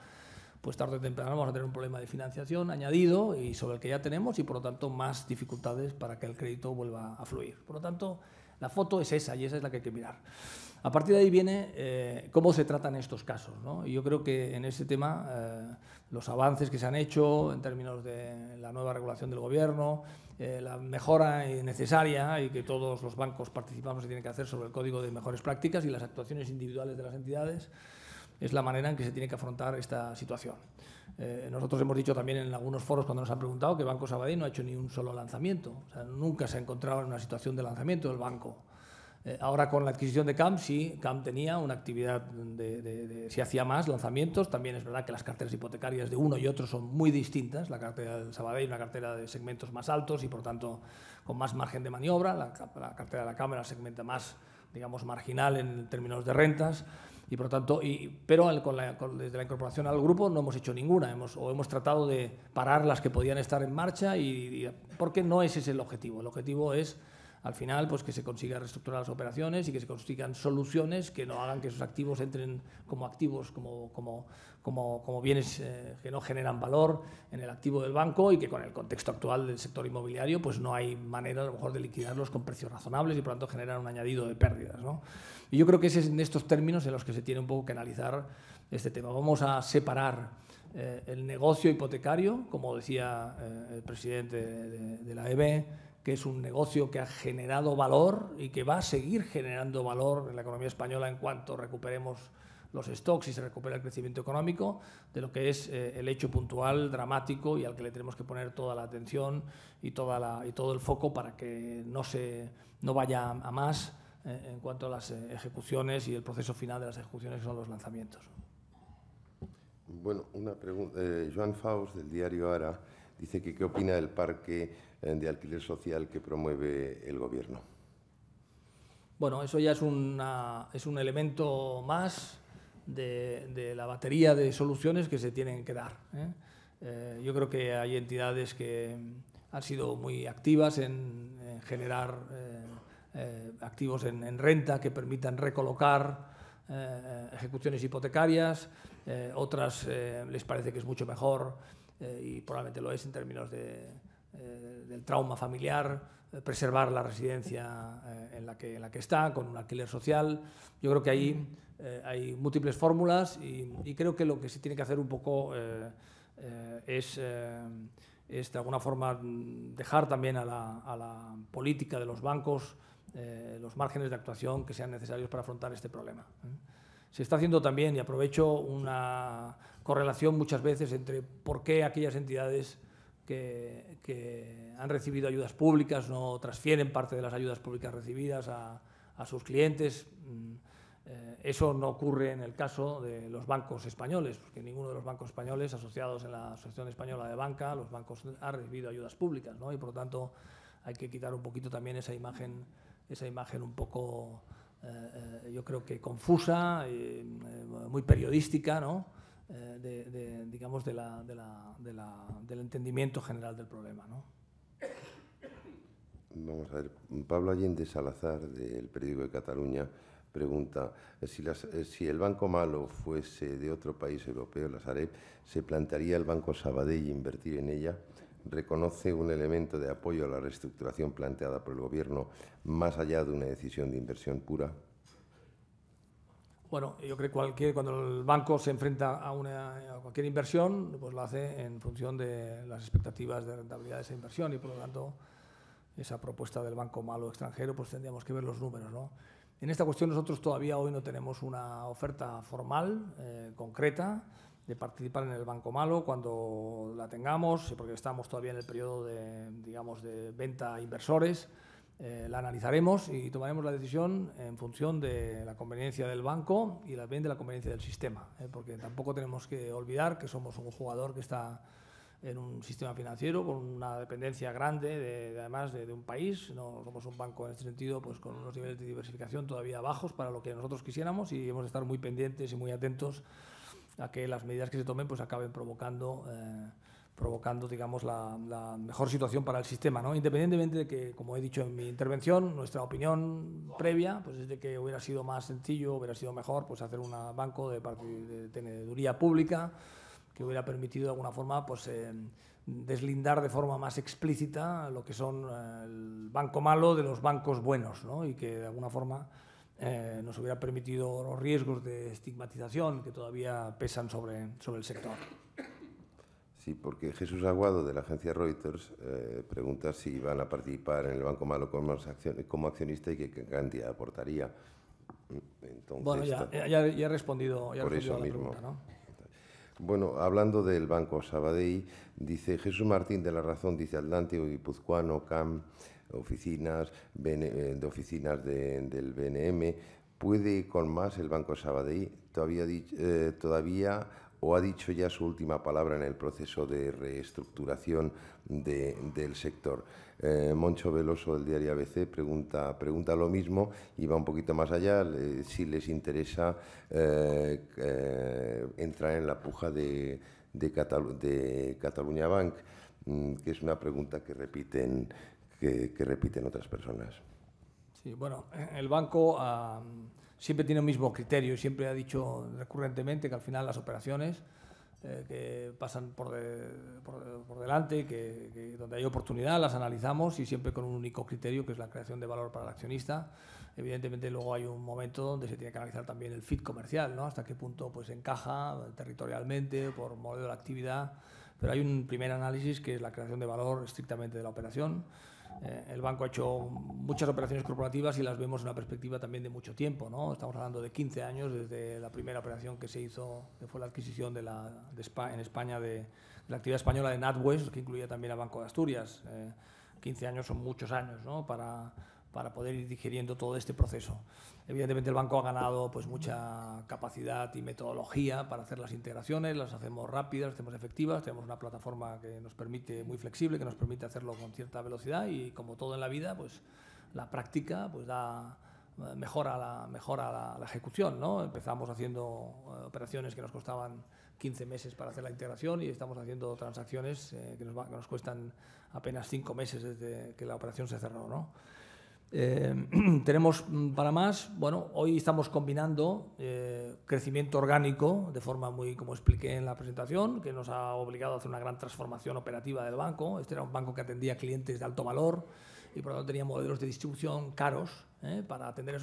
pues tarde o temprano vamos a tener un problema de financiación añadido y sobre el que ya tenemos, y por lo tanto más dificultades para que el crédito vuelva a fluir. Por lo tanto, la foto es esa, y esa es la que hay que mirar. A partir de ahí viene cómo se tratan estos casos, ¿no? Y yo creo que en ese tema los avances que se han hecho en términos de la nueva regulación del Gobierno, la mejora necesaria y que todos los bancos participamos y tienen que hacer sobre el Código de Mejores Prácticas y las actuaciones individuales de las entidades, es la manera en que se tiene que afrontar esta situación. Nosotros hemos dicho también en algunos foros cuando nos han preguntado que Banco Sabadell no ha hecho ni un solo lanzamiento. O sea, nunca se ha encontrado en una situación de lanzamiento del banco. Ahora con la adquisición de CAM, sí, CAM tenía una actividad sí hacía más lanzamientos. También es verdad que las carteras hipotecarias de uno y otro son muy distintas. La cartera del Sabadell es una cartera de segmentos más altos y por tanto con más margen de maniobra. La cartera de la CAM era segmento más, digamos, marginal en términos de rentas. Y por lo tanto, pero desde la incorporación al grupo no hemos hecho ninguna, hemos tratado de parar las que podían estar en marcha, porque no ese es el objetivo. El objetivo es, al final, pues que se consiga reestructurar las operaciones y que se consigan soluciones que no hagan que esos activos entren como activos, como bienes que no generan valor en el activo del banco, y que con el contexto actual del sector inmobiliario pues no hay manera a lo mejor de liquidarlos con precios razonables y por lo tanto generan un añadido de pérdidas, ¿no? Y yo creo que es en estos términos en los que se tiene un poco que analizar este tema. Vamos a separar el negocio hipotecario, como decía el presidente de la EB, que es un negocio que ha generado valor y que va a seguir generando valor en la economía española en cuanto recuperemos los stocks y se recupera el crecimiento económico, de lo que es el hecho puntual, dramático, y al que le tenemos que poner toda la atención y todo el foco para que no vaya a más en cuanto a las ejecuciones y el proceso final de las ejecuciones, que son los lanzamientos. Bueno, una pregunta. Joan Faus, del diario Ara, dice que qué opina del parque de alquiler social que promueve el Gobierno. Bueno, eso ya es un elemento más de la batería de soluciones que se tienen que dar, ¿eh? Yo creo que hay entidades que han sido muy activas en generar activos en renta que permitan recolocar ejecuciones hipotecarias. Otras les parece que es mucho mejor, y probablemente lo es en términos del trauma familiar, preservar la residencia en la que está, con un alquiler social. Yo creo que ahí hay múltiples fórmulas y creo que lo que se tiene que hacer un poco es de alguna forma dejar también a la política de los bancos los márgenes de actuación que sean necesarios para afrontar este problema. Se está haciendo también, y aprovecho, una correlación muchas veces entre por qué aquellas entidades que han recibido ayudas públicas no transfieren parte de las ayudas públicas recibidas a sus clientes. Eso no ocurre en el caso de los bancos españoles, porque ninguno de los bancos españoles asociados en la Asociación Española de Banca, los bancos han recibido ayudas públicas, ¿no? Y por lo tanto hay que quitar un poquito también esa imagen un poco, yo creo que confusa, muy periodística, ¿no? Digamos del entendimiento general del problema, ¿no? Vamos a ver, Pablo Allende Salazar, del Periódico de Cataluña, pregunta, si el Banco Malo fuese de otro país europeo, la Sareb, ¿se plantearía el Banco Sabadell invertir en ella? ¿Reconoce un elemento de apoyo a la reestructuración planteada por el Gobierno más allá de una decisión de inversión pura? Bueno, yo creo que cuando el banco se enfrenta a cualquier inversión, pues lo hace en función de las expectativas de rentabilidad de esa inversión y, por lo tanto, esa propuesta del Banco Malo extranjero, pues tendríamos que ver los números, ¿no? En esta cuestión nosotros todavía hoy no tenemos una oferta formal, concreta, de participar en el Banco Malo. Cuando la tengamos, porque estamos todavía en el periodo de, digamos, de venta a inversores, la analizaremos y tomaremos la decisión en función de la conveniencia del banco y también de la conveniencia del sistema, porque tampoco tenemos que olvidar que somos un jugador que está en un sistema financiero con una dependencia grande, además de un país. No somos un banco en este sentido, pues con unos niveles de diversificación todavía bajos para lo que nosotros quisiéramos, y hemos de estar muy pendientes y muy atentos a que las medidas que se tomen pues acaben provocando, digamos, la mejor situación para el sistema, ¿no? Independientemente de que, como he dicho en mi intervención, nuestra opinión previa pues es de que hubiera sido más sencillo, hubiera sido mejor pues hacer un banco de teneduría pública que hubiera permitido de alguna forma pues, deslindar de forma más explícita lo que son el banco malo de los bancos buenos, ¿no? Y que de alguna forma nos hubiera permitido los riesgos de estigmatización que todavía pesan sobre el sector. Sí, porque Jesús Aguado, de la agencia Reuters, pregunta si van a participar en el Banco Malo como accionista y qué cantidad aportaría. Entonces, bueno, ya he respondido, por eso a la mismo. pregunta, ¿no? Bueno, hablando del Banco Sabadell, dice Jesús Martín de La Razón, dice Atlántico Guipuzcoano, CAM, oficinas del BNM, ¿puede con más el Banco Sabadell? Todavía o ha dicho ya su última palabra en el proceso de reestructuración del sector. Moncho Veloso, del diario ABC, pregunta lo mismo y va un poquito más allá, si les interesa entrar en la puja de Catalunya Bank, que es una pregunta que repiten otras personas. Sí, bueno, el banco siempre tiene el mismo criterio y siempre ha dicho recurrentemente que al final las operaciones que pasan por delante, que donde hay oportunidad las analizamos y siempre con un único criterio, que es la creación de valor para el accionista. Evidentemente luego hay un momento donde se tiene que analizar también el fit comercial, ¿no? Hasta qué punto pues encaja territorialmente, por modelo de actividad, pero hay un primer análisis que es la creación de valor estrictamente de la operación. El banco ha hecho muchas operaciones corporativas y las vemos en una perspectiva también de mucho tiempo, ¿no? Estamos hablando de 15 años desde la primera operación que se hizo, que fue la adquisición en España de la actividad española de NatWest, que incluía también al Banco de Asturias. 15 años son muchos años, ¿no? Para poder ir digiriendo todo este proceso. Evidentemente el banco ha ganado pues mucha capacidad y metodología para hacer las integraciones, las hacemos rápidas, las hacemos efectivas, tenemos una plataforma que nos permite, muy flexible, que nos permite hacerlo con cierta velocidad y, como todo en la vida, pues la práctica pues mejora la ejecución, ¿no? Empezamos haciendo operaciones que nos costaban 15 meses para hacer la integración y estamos haciendo transacciones que nos cuestan apenas 5 meses desde que la operación se cerró, ¿no? Tenemos para más. Bueno, hoy estamos combinando crecimiento orgánico de forma muy, como expliqué en la presentación, que nos ha obligado a hacer una gran transformación operativa del banco. Este era un banco que atendía clientes de alto valor y por lo tanto tenía modelos de distribución caros para atender a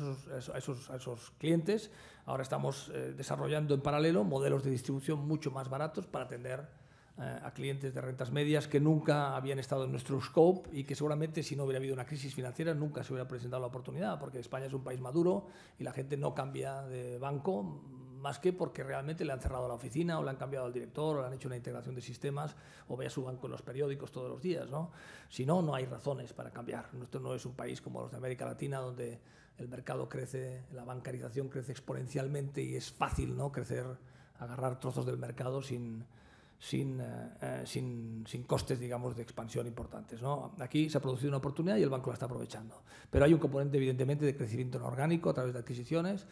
esos clientes. Ahora estamos desarrollando en paralelo modelos de distribución mucho más baratos para atender a clientes de rentas medias que nunca habían estado en nuestro scope y que seguramente, si no hubiera habido una crisis financiera, nunca se hubiera presentado la oportunidad, porque España es un país maduro y la gente no cambia de banco más que porque realmente le han cerrado la oficina o le han cambiado al director o le han hecho una integración de sistemas o ve a su banco en los periódicos todos los días, ¿no? Si no, no hay razones para cambiar. Nuestro no es un país como los de América Latina, donde el mercado crece, la bancarización crece exponencialmente y es fácil, ¿no?, crecer, agarrar trozos del mercado sin costes, digamos, de expansión importantes, ¿no? Aquí se ha producido una oportunidad y el banco la está aprovechando. Pero hay un componente, evidentemente, de crecimiento orgánico a través de adquisiciones.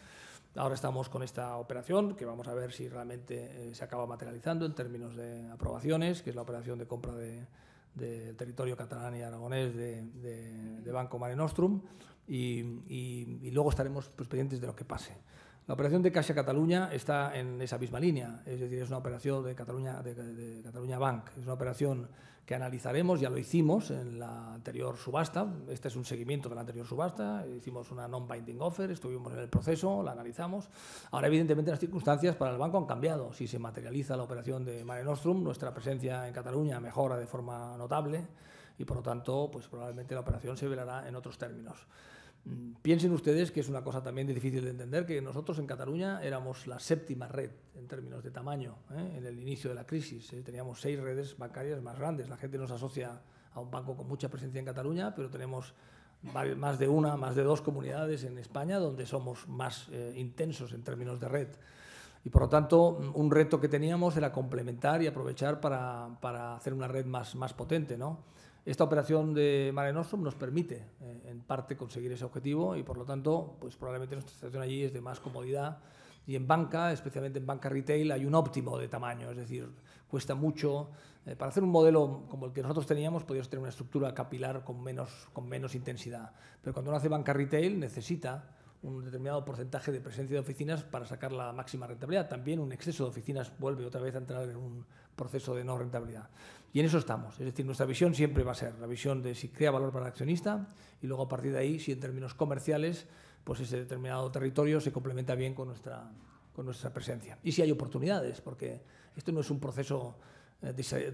Ahora estamos con esta operación, que vamos a ver si realmente se acaba materializando en términos de aprobaciones, que es la operación de compra del territorio catalán y aragonés de Banco Mare Nostrum. y luego estaremos pues, pendientes de lo que pase. La operación de Caixa Catalunya está en esa misma línea, es decir, es una operación de Catalunya Banc, es una operación que analizaremos, ya lo hicimos en la anterior subasta, este es un seguimiento de la anterior subasta, hicimos una non-binding offer, estuvimos en el proceso, la analizamos. Ahora, evidentemente, las circunstancias para el banco han cambiado. Si se materializa la operación de Mare Nostrum, nuestra presencia en Cataluña mejora de forma notable y, por lo tanto, pues probablemente la operación se velará en otros términos. Piensen ustedes que es una cosa también difícil de entender, que nosotros en Cataluña éramos la séptima red en términos de tamaño en el inicio de la crisis. Teníamos 6 redes bancarias más grandes. La gente nos asocia a un banco con mucha presencia en Cataluña, pero tenemos más de 2 comunidades en España donde somos más intensos en términos de red. Y por lo tanto, un reto que teníamos era complementar y aprovechar para hacer una red más potente, ¿no? Esta operación de Mare Nostrum nos permite, en parte, conseguir ese objetivo y, por lo tanto, pues probablemente nuestra situación allí es de más comodidad. Y en banca, especialmente en banca retail, hay un óptimo de tamaño, es decir, cuesta mucho. Para hacer un modelo como el que nosotros teníamos, podíamos tener una estructura capilar con menos intensidad. Pero cuando uno hace banca retail, necesita un determinado porcentaje de presencia de oficinas para sacar la máxima rentabilidad. También un exceso de oficinas vuelve otra vez a entrar en un proceso de no rentabilidad. Y en eso estamos. Es decir, nuestra visión siempre va a ser la visión de si crea valor para el accionista y luego a partir de ahí, si en términos comerciales, pues ese determinado territorio se complementa bien con nuestra presencia. Y si hay oportunidades, porque esto no es un proceso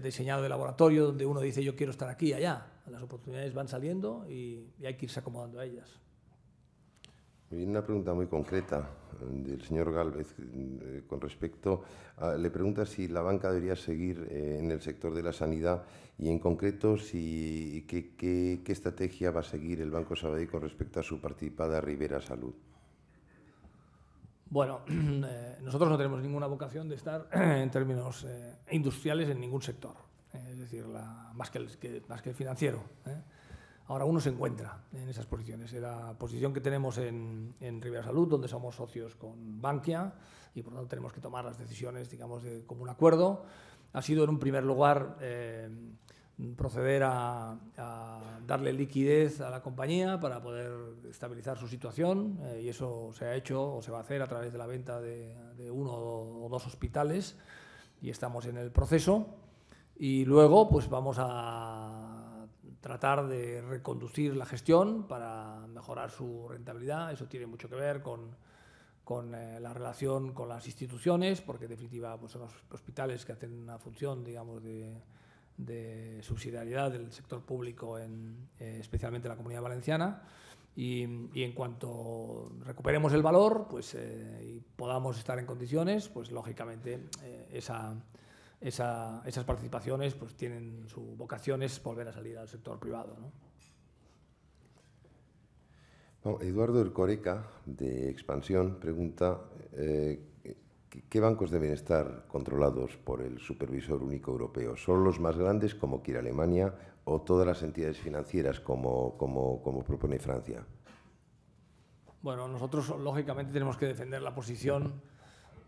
diseñado de laboratorio donde uno dice yo quiero estar aquí y allá. Las oportunidades van saliendo y hay que irse acomodando a ellas. Una pregunta muy concreta del señor Gálvez con respecto a, le pregunta si la banca debería seguir en el sector de la sanidad y en concreto qué estrategia va a seguir el Banco Sabadell con respecto a su participada Ribera Salud. Bueno, nosotros no tenemos ninguna vocación de estar en términos industriales en ningún sector, es decir, más que el financiero. Ahora uno se encuentra en esas posiciones. La posición que tenemos en Ribera Salud, donde somos socios con Bankia y por lo tanto tenemos que tomar las decisiones, digamos, de común acuerdo, ha sido en un primer lugar proceder a darle liquidez a la compañía para poder estabilizar su situación y eso se ha hecho o se va a hacer a través de la venta de 1 o 2 hospitales y estamos en el proceso y luego pues vamos a tratar de reconducir la gestión para mejorar su rentabilidad. Eso tiene mucho que ver con la relación con las instituciones, porque en definitiva pues son los hospitales que hacen una función, digamos, de subsidiariedad del sector público, especialmente en la Comunidad Valenciana. Y en cuanto recuperemos el valor pues, y podamos estar en condiciones, pues lógicamente esas participaciones pues, tienen su vocación es volver a salir al sector privado, ¿no? Bueno, Eduardo Ercoreca, de Expansión, pregunta ¿qué bancos deben estar controlados por el Supervisor Único Europeo? ¿Solo los más grandes, como quiere Alemania, o todas las entidades financieras, como propone Francia? Bueno, nosotros, lógicamente, tenemos que defender la posición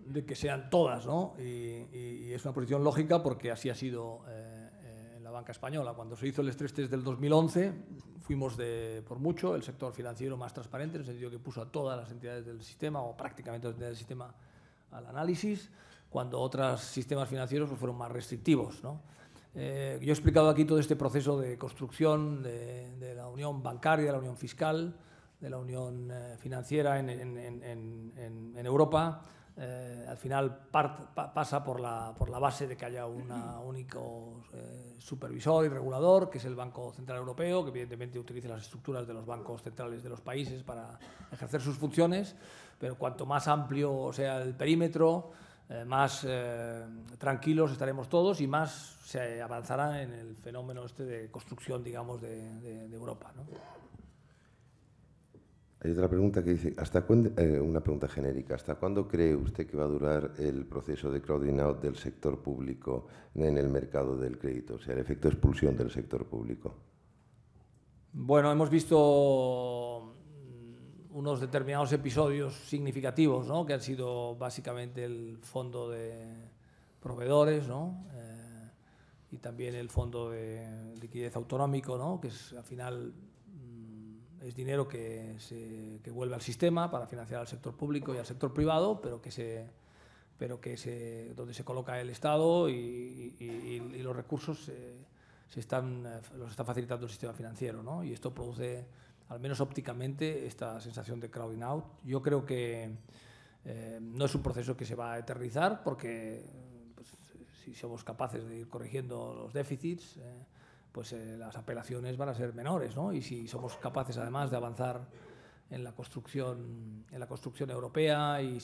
de que sean todas, ¿no? Y es una posición lógica porque así ha sido en la banca española. Cuando se hizo el stress test del 2011, fuimos por mucho el sector financiero más transparente, en el sentido que puso a todas las entidades del sistema, o prácticamente las entidades del sistema, al análisis, cuando otros sistemas financieros pues, fueron más restrictivos, ¿no? Yo he explicado aquí todo este proceso de construcción de la unión bancaria, la unión fiscal, de la unión financiera en Europa. Al final pasa por la base de que haya un único supervisor y regulador, que es el Banco Central Europeo, que evidentemente utiliza las estructuras de los bancos centrales de los países para ejercer sus funciones, pero cuanto más amplio sea el perímetro, más tranquilos estaremos todos y más se avanzará en el fenómeno de construcción, digamos, de Europa, ¿no? Hay otra pregunta que dice, una pregunta genérica, ¿hasta cuándo cree usted que va a durar el proceso de crowding out del sector público en el mercado del crédito, o sea, el efecto expulsión del sector público? Bueno, hemos visto unos determinados episodios significativos, ¿no? Que han sido básicamente el fondo de proveedores, ¿no? Y también el fondo de liquidez autonómico, ¿no? Que es al final es dinero que vuelve al sistema para financiar al sector público y al sector privado, pero donde se coloca el Estado y los recursos los está facilitando el sistema financiero, ¿no? Y esto produce, al menos ópticamente, esta sensación de crowding out. Yo creo que no es un proceso que se va a eternizar, porque pues, si somos capaces de ir corrigiendo los déficits, pues las apelaciones van a ser menores, ¿no? Y si somos capaces, además, de avanzar en la construcción europea y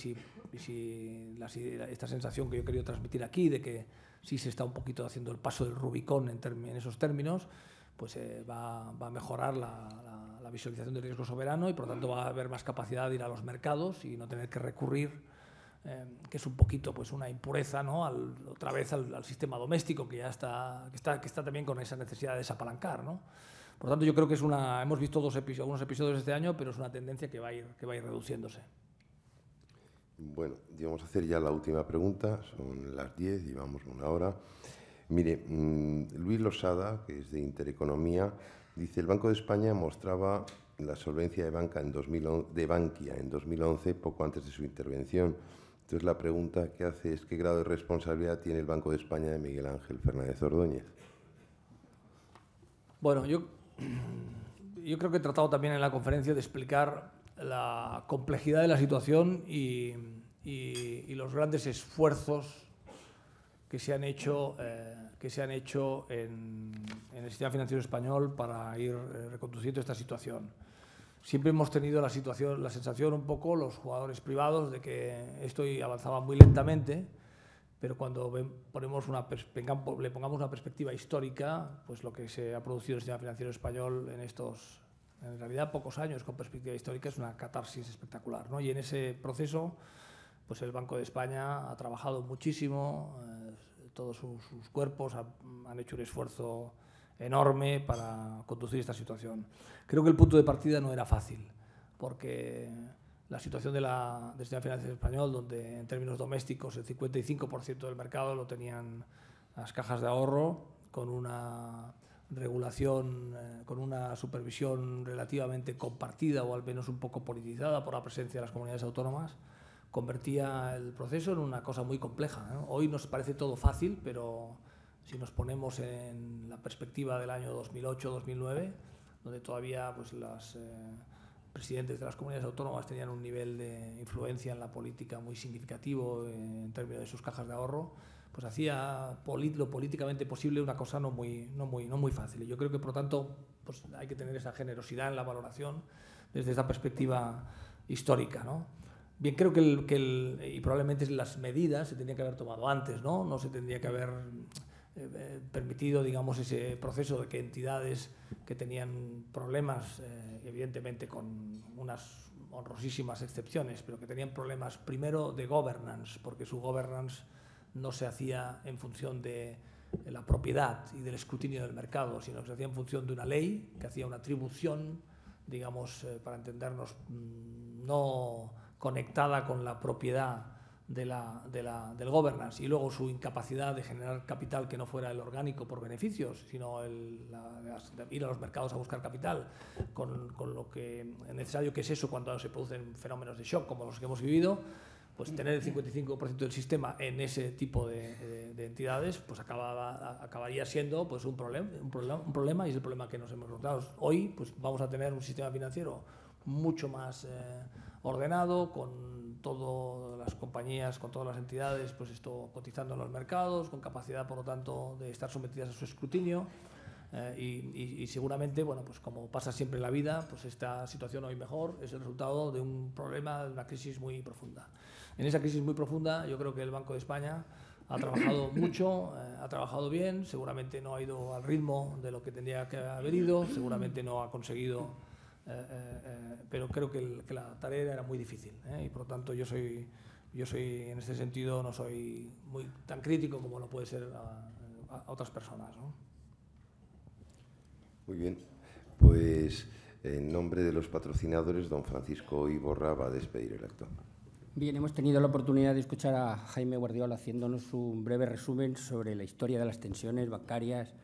esta sensación que yo he querido transmitir aquí de que sí se está un poquito haciendo el paso del Rubicón en esos términos, pues va a mejorar la visualización del riesgo soberano y por lo tanto va a haber más capacidad de ir a los mercados y no tener que recurrir, que es un poquito pues una impureza, ¿no? Otra vez al sistema doméstico que ya está también con esa necesidad de desapalancar, ¿no? Por lo tanto, yo creo que hemos visto algunos episodios este año, pero es una tendencia que va a ir reduciéndose. Bueno, vamos a hacer ya la última pregunta, son las 10, llevamos una hora. Mire, Luis Losada, que es de Intereconomía, dice: el Banco de España mostraba la solvencia de Bankia en 2011, poco antes de su intervención. Entonces, la pregunta que hace es: ¿qué grado de responsabilidad tiene el Banco de España de Miguel Ángel Fernández Ordóñez? Bueno, yo creo que he tratado también en la conferencia de explicar la complejidad de la situación y los grandes esfuerzos que se han hecho en el sistema financiero español para ir reconduciendo esta situación. Siempre hemos tenido la sensación un poco, los jugadores privados, de que esto avanzaba muy lentamente, pero cuando le pongamos una perspectiva histórica, pues lo que se ha producido en el sistema financiero español en realidad pocos años con perspectiva histórica, es una catarsis espectacular, ¿no? Y en ese proceso, pues el Banco de España ha trabajado muchísimo, todos sus cuerpos han hecho un esfuerzo enorme para conducir esta situación. Creo que el punto de partida no era fácil, porque la situación del sistema financiero español, donde en términos domésticos el 55% del mercado lo tenían las cajas de ahorro, con una regulación, con una supervisión relativamente compartida o al menos un poco politizada por la presencia de las comunidades autónomas, convertía el proceso en una cosa muy compleja, ¿no? Hoy nos parece todo fácil, pero si nos ponemos en la perspectiva del año 2008-2009, donde todavía pues, los presidentes de las comunidades autónomas tenían un nivel de influencia en la política muy significativo en términos de sus cajas de ahorro, pues hacía lo políticamente posible una cosa no muy fácil. Y yo creo que, por lo tanto, pues hay que tener esa generosidad en la valoración desde esa perspectiva histórica, ¿no? Bien, creo y probablemente las medidas se tendrían que haber tomado antes, ¿no? No se tendría que haber permitido, digamos, ese proceso de que entidades que tenían problemas, evidentemente con unas honrosísimas excepciones, pero que tenían problemas primero de governance, porque su governance no se hacía en función de la propiedad y del escrutinio del mercado, sino que se hacía en función de una ley que hacía una atribución, digamos, para entendernos, no conectada con la propiedad del governance, y luego su incapacidad de generar capital que no fuera el orgánico por beneficios, sino ir a los mercados a buscar capital, con lo que necesario que es eso cuando se producen fenómenos de shock como los que hemos vivido. Pues tener el 55% del sistema en ese tipo de entidades, pues acabaría siendo pues un problema, y es el problema que nos hemos encontrado. Hoy pues vamos a tener un sistema financiero mucho más ordenado, con todas las compañías, con todas las entidades, pues esto cotizando en los mercados, con capacidad, por lo tanto, de estar sometidas a su escrutinio. Y seguramente, bueno, pues como pasa siempre en la vida, pues esta situación hoy mejor es el resultado de un problema, de una crisis muy profunda. En esa crisis muy profunda, yo creo que el Banco de España ha trabajado mucho, ha trabajado bien, seguramente no ha ido al ritmo de lo que tendría que haber ido, seguramente no ha conseguido, pero creo que la tarea era muy difícil, y por lo tanto yo soy en este sentido no soy tan crítico como lo puede ser a otras personas, ¿no? Muy bien, pues en nombre de los patrocinadores, don Francisco Iborra va a despedir el acto. Bien, hemos tenido la oportunidad de escuchar a Jaime Guardiola haciéndonos un breve resumen sobre la historia de las tensiones bancarias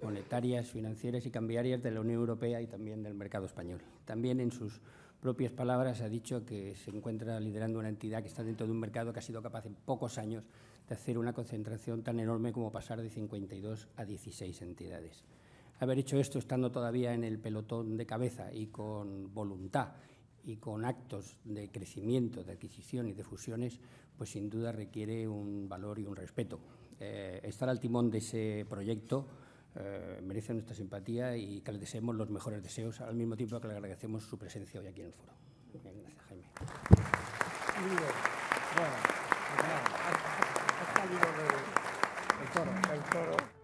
monetarias, financieras y cambiarias de la Unión Europea y también del mercado español. También en sus propias palabras ha dicho que se encuentra liderando una entidad que está dentro de un mercado que ha sido capaz en pocos años de hacer una concentración tan enorme como pasar de 52 a 16 entidades. Haber hecho esto estando todavía en el pelotón de cabeza y con voluntad y con actos de crecimiento, de adquisición y de fusiones, pues sin duda requiere un valor y un respeto. Estar al timón de ese proyecto merece nuestra simpatía y que le deseemos los mejores deseos, al mismo tiempo que le agradecemos su presencia hoy aquí en el foro. Bien, gracias, Jaime. Bueno, ha salido del foro.